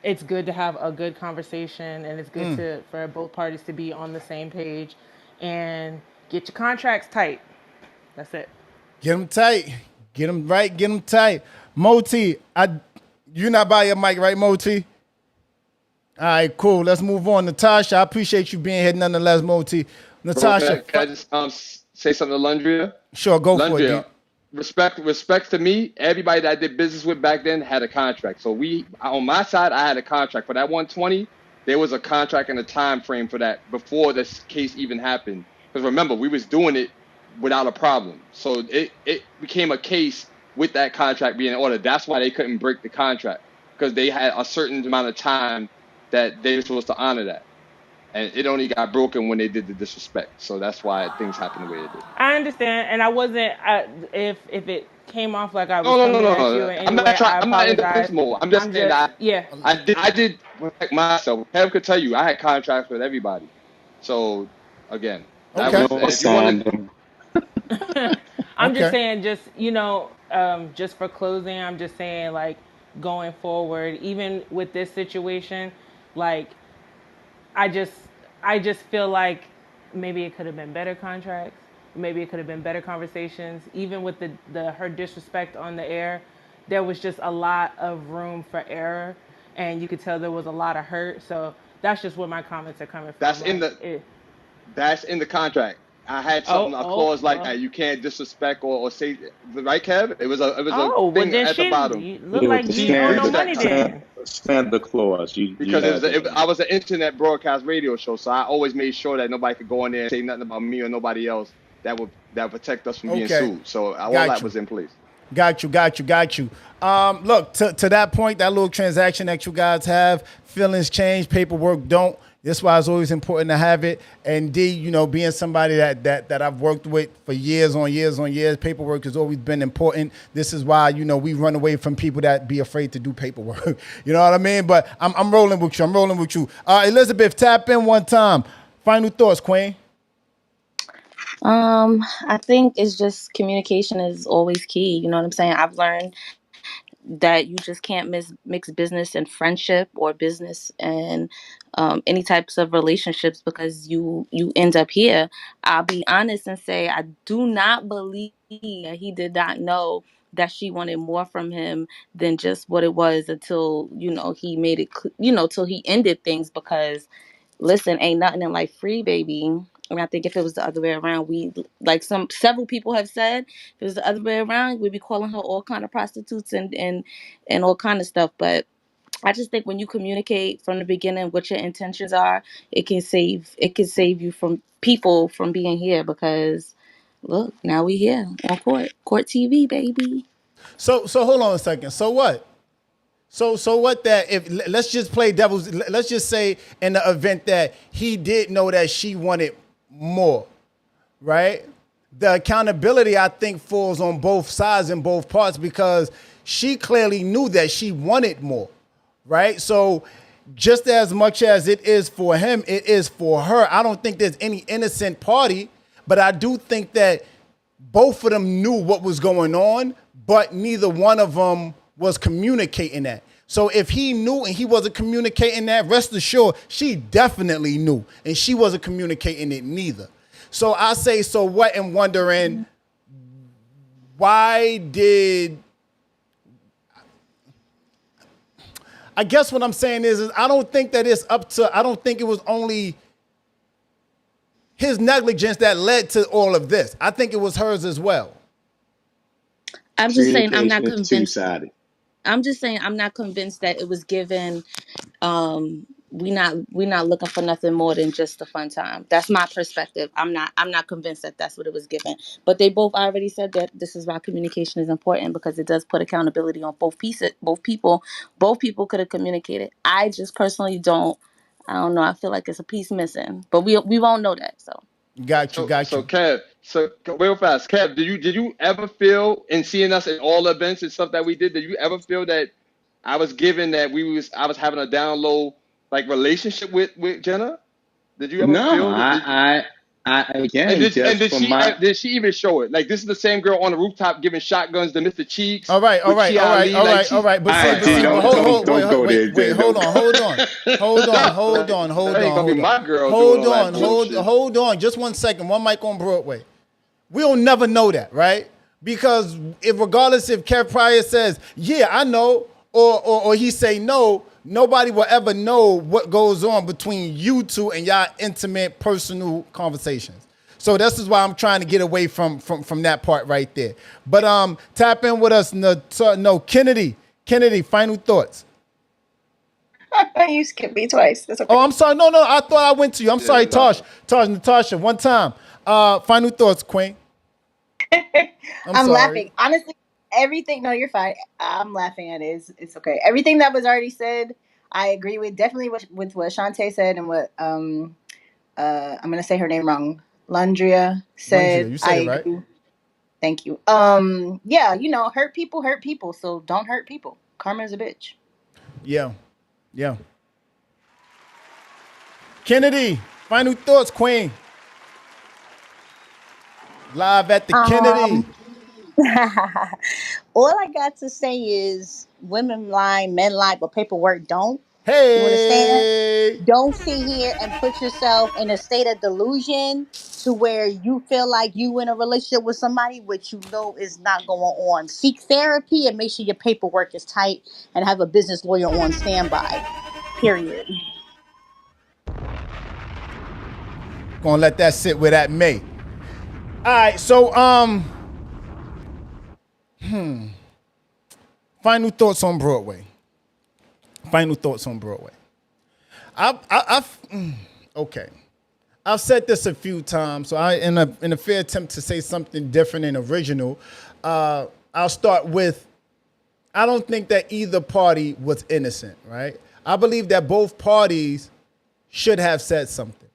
S11: it's good to have a good conversation, and it's good for both parties to be on the same page and get your contracts tight. That's it.
S2: Get them tight. Get them right. Get them tight. Moti, you're not by your mic, right, Moti? All right, cool. Let's move on. Natasha, I appreciate you being here nonetheless, Moti. Natasha.
S3: Can I just say something to Lundria?
S2: Sure, go for it, D.
S3: Respect to me, everybody that I did business with back then had a contract. So on my side, I had a contract for that 120. There was a contract and a time frame for that before this case even happened. Because remember, we was doing it without a problem. So it became a case with that contract being in order. That's why they couldn't break the contract, because they had a certain amount of time that they were supposed to honor that. And it only got broken when they did the disrespect. So that's why things happened the way it did.
S11: I understand, and I wasn't. If it came off like I was
S3: No.
S11: coming at you in any way,
S3: I'm not in defense mode. I'm just saying that I did protect myself. Kev could tell you I had contracts with everybody. So again, that was
S11: I'm just saying, just for closing, I'm just saying, like, going forward, even with this situation, like, I just feel like maybe it could have been better contracts. Maybe it could have been better conversations. Even with her disrespect on the air, there was just a lot of room for error, and you could tell there was a lot of hurt. So that's just where my comments are coming from.
S3: That's in the contract. I had a clause like that. You can't disrespect or say, right, Kev? It was a thing at the bottom.
S11: Look like you owe no money then.
S12: Standard clause.
S3: Because I was an internet broadcast radio show, so I always made sure that nobody could go in there and say nothing about me or nobody else that would protect us from being sued. So all that was in place.
S2: Got you. Look, to that point, that little transaction that you guys have, feelings change, paperwork don't. That's why it's always important to have it. And D, you know, being somebody that I've worked with for years on years on years, paperwork has always been important. This is why, you know, we run away from people that be afraid to do paperwork. You know what I mean? But I'm rolling with you. I'm rolling with you. Elizabeth, tap in one time. Final thoughts, Queen.
S12: I think it's just communication is always key. You know what I'm saying? I've learned that you just can't mix business and friendship, or business and any types of relationships, because you end up here. I'll be honest and say I do not believe that he did not know that she wanted more from him than just what it was, until, you know, he made it till he ended things. Because listen, ain't nothing in life free, baby. And I think if it was the other way around, we, like several people have said, if it was the other way around, we'd be calling her all kind of prostitutes and all kind of stuff. But I just think when you communicate from the beginning what your intentions are, it can save you from people from being here. Because look, now we here on court TV, baby.
S2: So hold on a second. So what? So what that if let's just play devil's, let's just say in the event that he did know that she wanted more, right? The accountability, I think, falls on both sides and both parts, because she clearly knew that she wanted more, right? So just as much as it is for him, it is for her. I don't think there's any innocent party, but I do think that both of them knew what was going on, but neither one of them was communicating that. So if he knew and he wasn't communicating that, rest assured, she definitely knew, and she wasn't communicating it neither. So I say, so what, and wondering, why did, I guess what I'm saying is I don't think that it's up to, I don't think it was only his negligence that led to all of this. I think it was hers as well.
S12: I'm just saying I'm not
S10: Communication is
S12: convinced.
S10: two-sided.
S12: I'm just saying I'm not convinced that it was given. We not looking for nothing more than just a fun time. That's my perspective. I'm not convinced that that's what it was given. But they both already said that this is why communication is important, because it does put accountability on both pieces. Both people could have communicated. I just personally don't. I don't know. I feel like it's a piece missing, but we won't know that. So.
S2: Got you.
S3: So Kev, real fast, Kev, did you ever feel, in seeing us at all events and stuff that we did you ever feel that I was given that I was having a down low like relationship with Jenna? Did you ever
S10: No,
S3: feel that?
S10: I again,
S3: Did she even show it? Like, this is the same girl on the rooftop giving shotguns to Mr. Cheeks.
S2: All right. But
S3: wait,
S2: hold on. Just 1 second. One mic on Broadway. We'll never know that, right? Because regardless if Kev Pryor says, yeah, I know, or he say no, nobody will ever know what goes on between you two and y'all intimate, personal conversations. So this is why I'm trying to get away from that part right there. But tap in with us. No, Kennedy, final thoughts.
S4: You skipped me twice. That's okay.
S2: Oh, I'm sorry. No, I thought I went to you. I'm sorry, Tosh, Natasha. One time. Final thoughts, Queen.
S4: I'm laughing. Honestly, everything. No, you're fine. I'm laughing at it. It's okay. Everything that was already said, I agree with. Definitely with what Shantae said and what I'm gonna say her name wrong. Landria said.
S2: You said it right.
S4: Agree. Thank you. Yeah, hurt people. So don't hurt people. Karma's a bitch.
S2: Yeah. Kennedy, final thoughts, Queen. Live at the Kennedy.
S9: All I got to say is women lie, men lie, but paperwork don't.
S2: Hey.
S9: You understand? Don't sit here and put yourself in a state of delusion to where you feel like you in a relationship with somebody which you know is not going on. Seek therapy and make sure your paperwork is tight and have a business lawyer on standby. Period.
S2: Gonna let that sit where that may. All right, so final thoughts on Broadway. Okay. I've said this a few times, so in a fair attempt to say something different and original, I'll start with, I don't think that either party was innocent, right? I believe that both parties should have said something.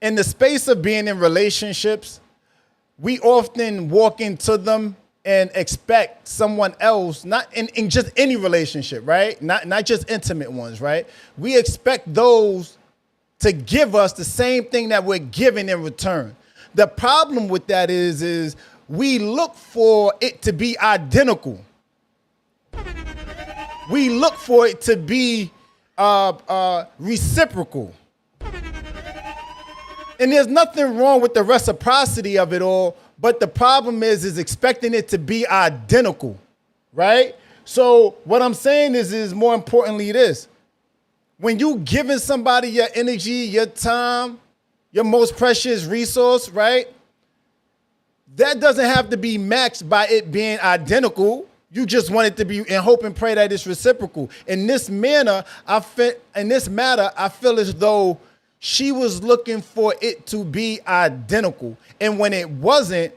S2: In the space of being in relationships, we often walk into them and expect someone else, not in just any relationship, right? Not just intimate ones, right? We expect those to give us the same thing that we're giving in return. The problem with that is we look for it to be identical. We look for it to be reciprocal. And there's nothing wrong with the reciprocity of it all, but the problem is expecting it to be identical, right? So what I'm saying is more importantly this. When you giving somebody your energy, your time, your most precious resource, right? That doesn't have to be matched by it being identical. You just want it to be and hope and pray that it's reciprocal. In this matter, I feel as though she was looking for it to be identical. And when it wasn't,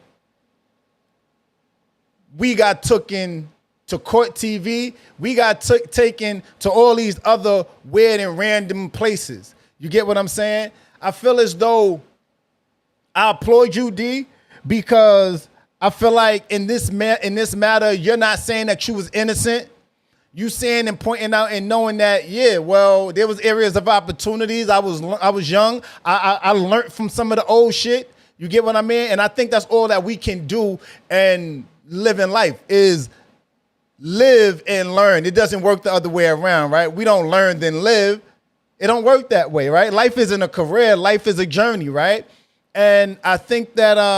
S2: we got taken to court TV. We got taken to all these other weird and random places. You get what I'm saying? I feel as though I applaud you, D, because I feel like in this matter, you're not saying that you was innocent. You saying and pointing out and knowing that, yeah, well, there was areas of opportunities. I was young. I learned from some of the old shit. You get what I mean? And I think that's all that we can do and live in life is live and learn. It doesn't work the other way around, right? We don't learn then live. It don't work that way, right? Life isn't a career. Life is a journey, right? And I think that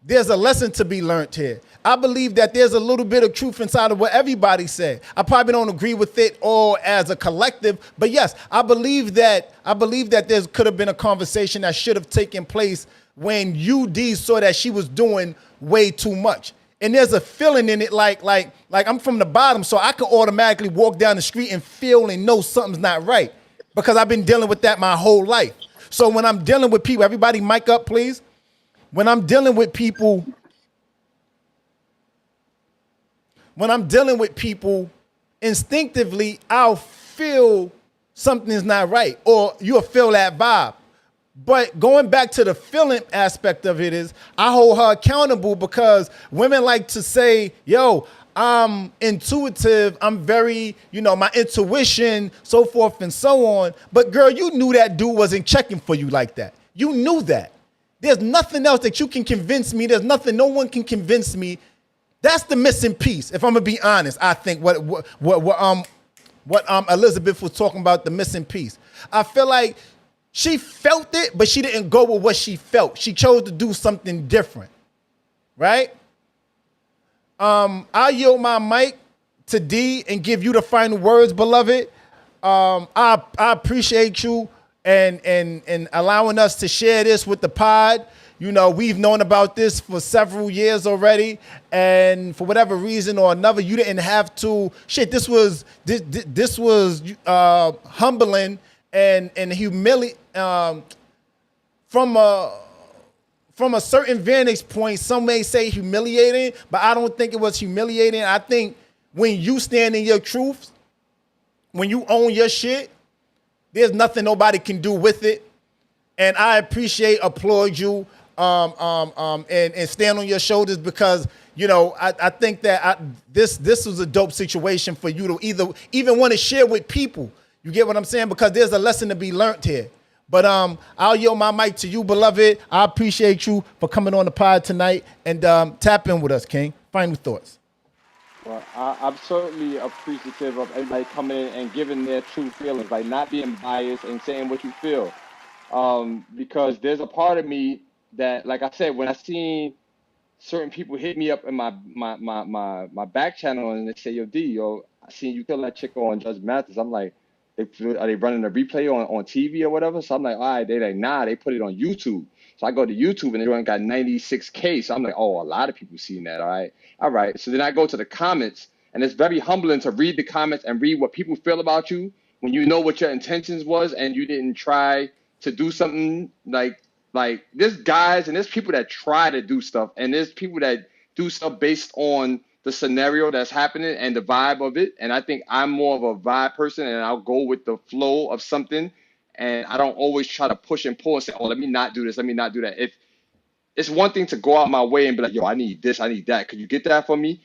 S2: there's a lesson to be learned here. I believe that there's a little bit of truth inside of what everybody said. I probably don't agree with it all as a collective, but yes, I believe that there could have been a conversation that should have taken place when UD saw that she was doing way too much. And there's a feeling in it like I'm from the bottom, so I can automatically walk down the street and feel and know something's not right because I've been dealing with that my whole life. So when I'm dealing with people, everybody mic up, please. When I'm dealing with people, instinctively, I'll feel something's not right, or you'll feel that vibe. But going back to the feeling aspect of it is, I hold her accountable because women like to say, yo, I'm intuitive, I'm very, my intuition, so forth and so on. But girl, you knew that dude wasn't checking for you like that. You knew that. There's nothing else that you can convince me. There's nothing no one can convince me. That's the missing piece. If I'm gonna be honest, I think what Elizabeth was talking about, the missing piece. I feel like she felt it, but she didn't go with what she felt. She chose to do something different, right? I'll yield my mic to D and give you the final words, beloved. I appreciate you and allowing us to share this with the pod. We've known about this for several years already, and for whatever reason or another, you didn't have to. This was humbling and humiliating from a certain vantage point. Some may say humiliating, but I don't think it was humiliating. I think when you stand in your truth, when you own your shit, there's nothing nobody can do with it. And I applaud you, and stand on your shoulders because, I think that this was a dope situation for you to even want to share with people. You get what I'm saying? Because there's a lesson to be learned here. But I'll yield my mic to you, beloved. I appreciate you for coming on the pod tonight and tap in with us, King. Final thoughts.
S3: Well, I'm certainly appreciative of everybody coming in and giving their true feelings, like not being biased and saying what you feel. Because there's a part of me that, like I said, when I seen certain people hit me up in my back channel and they say, yo, D, I seen you kill that chick on Judge Mathis. I'm like, are they running a replay on TV or whatever? So I'm like, all right, they like, nah, they put it on YouTube. So I go to YouTube and they only got 96K. So I'm like, oh, a lot of people seen that. All right. So then I go to the comments, and it's very humbling to read the comments and read what people feel about you when you know what your intentions was and you didn't try to do something like there's guys and there's people that try to do stuff, and there's people that do stuff based on the scenario that's happening and the vibe of it. And I think I'm more of a vibe person, and I'll go with the flow of something. And I don't always try to push and pull and say, oh, let me not do this, let me not do that. If it's one thing to go out my way and be like, yo, I need this, I need that. Could you get that for me?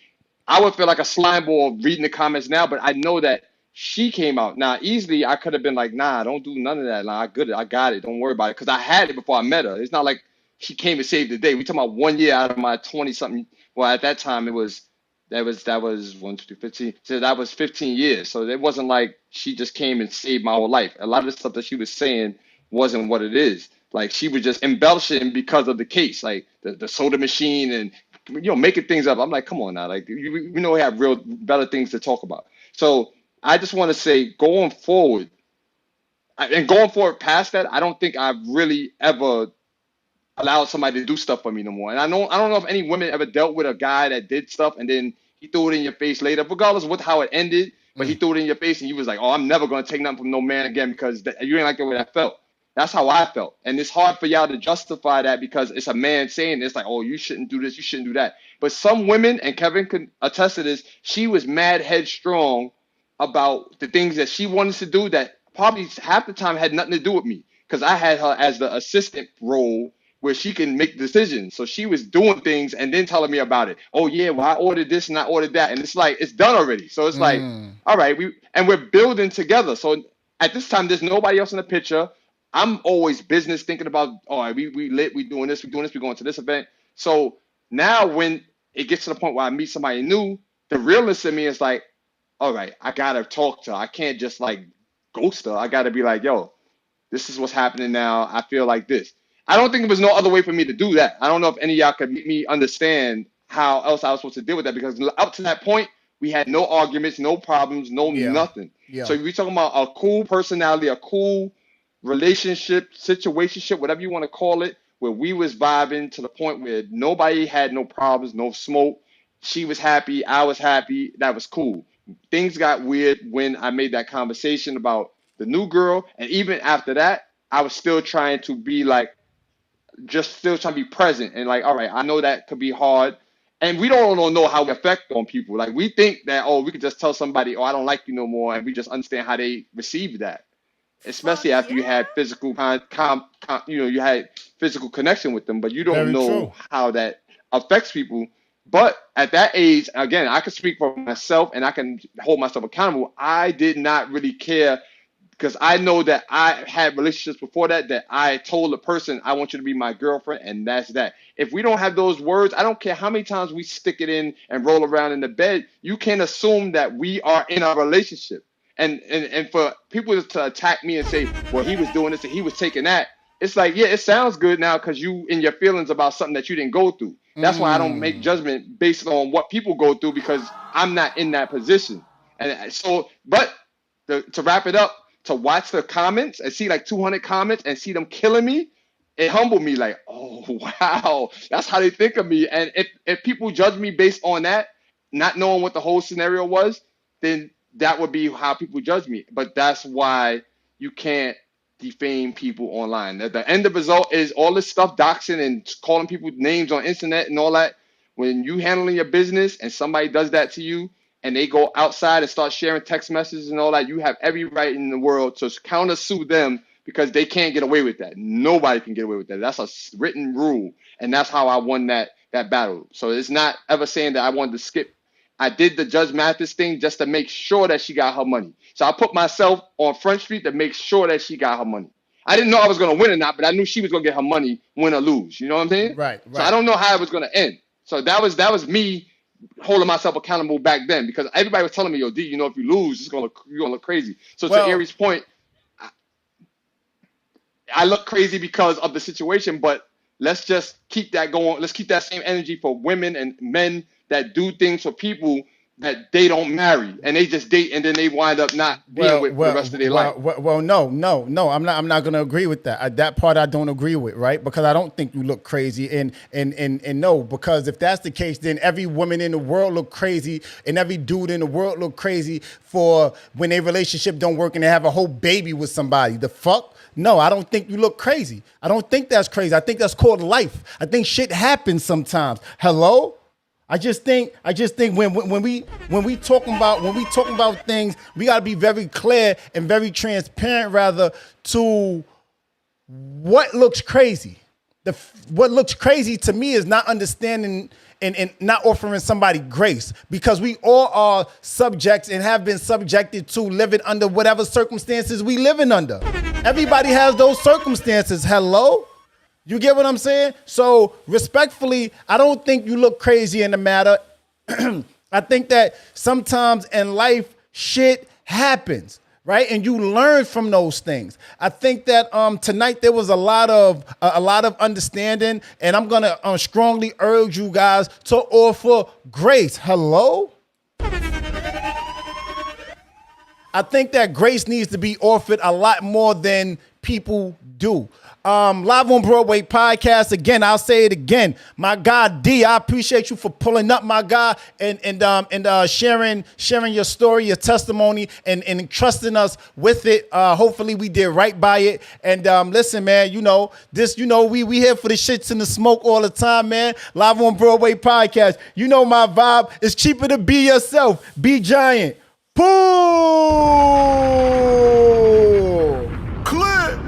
S3: I would feel like a slime ball reading the comments now, but I know that she came out. Now, easily, I could have been like, nah, don't do none of that. Nah, I got it. Don't worry about it. Because I had it before I met her. It's not like she came and saved the day. We talking about 1 year out of my 20-something. Well, at that time, that was 1, 2, 15. So that was 15 years. So it wasn't like she just came and saved my whole life. A lot of the stuff that she was saying wasn't what it is. Like, she was just embellishing because of the case, like the soda machine and, making things up. I'm like, come on now. Like, we know we have real better things to talk about. So I just want to say, going forward past that, I don't think I've really ever allowed somebody to do stuff for me no more. And I don't know if any women ever dealt with a guy that did stuff and then he threw it in your face later, regardless of how it ended. But he threw it in your face and he was like, oh, I'm never going to take nothing from no man again because you ain't like the way that felt. That's how I felt. And it's hard for y'all to justify that because it's a man saying it's like, oh, you shouldn't do this, you shouldn't do that. But some women, and Kevin can attest to this, she was mad headstrong about the things that she wanted to do that probably half the time had nothing to do with me because I had her as the assistant role where she can make decisions. So she was doing things and then telling me about it. Oh, yeah, well, I ordered this and I ordered that. And it's like, it's done already. So it's like, all right, we're building together. So at this time, there's nobody else in the picture. I'm always business thinking about, all right, we lit, we doing this, we're going to this event. So now when it gets to the point where I meet somebody new, the realist in me is like, all right, I got to talk to her. I can't just like ghost her. I got to be like, yo, this is what's happening now. I feel like this. I don't think there was no other way for me to do that. I don't know if any of y'all could make me understand how else I was supposed to deal with that because up to that point, we had no arguments, no problems, nothing.
S2: Yeah.
S3: So if we're talking about a cool personality, a cool relationship, situationship, whatever you want to call it, where we was vibing to the point where nobody had no problems, no smoke. She was happy. I was happy. That was cool. Things got weird when I made that conversation about the new girl. And even after that, I was still trying to be like, just still trying to be present and like, all right, I know that could be hard. And we don't know how we affect on people. Like we think that, oh, we could just tell somebody, oh, I don't like you no more. And we just understand how they receive that. Especially after you had physical you had physical connection with them, but you don't know how that affects people. But at that age, again, I can speak for myself and I can hold myself accountable. I did not really care because I know that I had relationships before that I told the person, I want you to be my girlfriend, and that's that. If we don't have those words, I don't care how many times we stick it in and roll around in the bed, you can assume that we are in a relationship. And for people to attack me and say, well, he was doing this and he was taking that, it's like, yeah, it sounds good now because you in your feelings about something that you didn't go through. That's why I don't make judgment based on what people go through because I'm not in that position. And so, but to wrap it up, to watch the comments and see like 200 comments and see them killing me, it humbled me like, oh, wow, that's how they think of me. And if people judge me based on that, not knowing what the whole scenario was, then that would be how people judge me. But that's why you can't defame people online. The end of result is all this stuff, doxing and calling people names on internet and all that. When you handling your business and somebody does that to you and they go outside and start sharing text messages and all that, you have every right in the world to countersue them because they can't get away with that. Nobody can get away with that. That's a written rule. And that's how I won that battle. So it's not ever saying that I wanted to skip. I did the Judge Mathis thing just to make sure that she got her money. So I put myself on Front Street to make sure that she got her money. I didn't know I was going to win or not, but I knew she was going to get her money, win or lose. You know what I'm saying?
S2: Right.
S3: So I don't know how it was going to end. So that was me holding myself accountable back then because everybody was telling me, yo, D, you know, if you lose, you're going to look crazy. So to Ari's point, I look crazy because of the situation, but let's just keep that going. Let's keep that same energy for women and men that do things for people that they don't marry and they just date and then they wind up not being with for the rest of their life.
S2: No. I'm not going to agree with that. That part I don't agree with, right? Because I don't think you look crazy. And no, because if that's the case, then every woman in the world look crazy and every dude in the world look crazy for when their relationship don't work and they have a whole baby with somebody. The fuck? No, I don't think you look crazy. I don't think that's crazy. I think that's called life. I think shit happens sometimes. Hello? I just think when we talking about things, we gotta be very clear and very transparent, rather, to what looks crazy. What looks crazy to me is not understanding and not offering somebody grace, because we all are subjects and have been subjected to living under whatever circumstances we living under. Everybody has those circumstances. Hello? You get what I'm saying? So respectfully, I don't think you look crazy in the matter. I think that sometimes in life, shit happens, right? And you learn from those things. I think that tonight there was a lot of understanding, and I'm gonna strongly urge you guys to offer grace. Hello? I think that grace needs to be offered a lot more than people do. Live on Broadway podcast. Again, I'll say it again. My guy D, I appreciate you for pulling up, my guy, and sharing your story, your testimony, and trusting us with it. Hopefully we did right by it. And listen, man, we here for the shits and the smoke all the time, man. Live on Broadway podcast. You know my vibe. It's cheaper to be yourself. Be giant. Pool. Clip.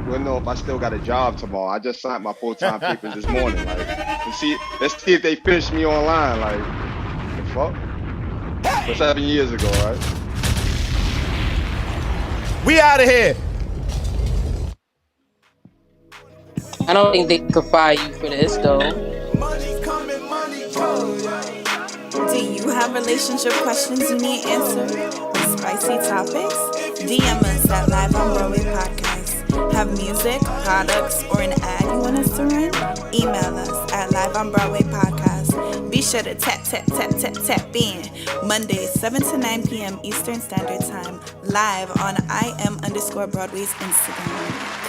S3: We'll know if I still got a job tomorrow. I just signed my full-time papers this morning. Like, let's see if they finish me online. Like, the fuck? For 7 years ago, right?
S2: We out of here.
S14: I don't think they could fire you for this, though.
S13: Do you have relationship questions you need answered? Spicy topics? DM us at Live on Broadway Podcast. Have music, products, or an ad you want us to run? Email us at Live on Broadway Podcast. Be sure to tap in. Mondays, 7 to 9 p.m. Eastern Standard Time. Live on IM_Broadway's Instagram.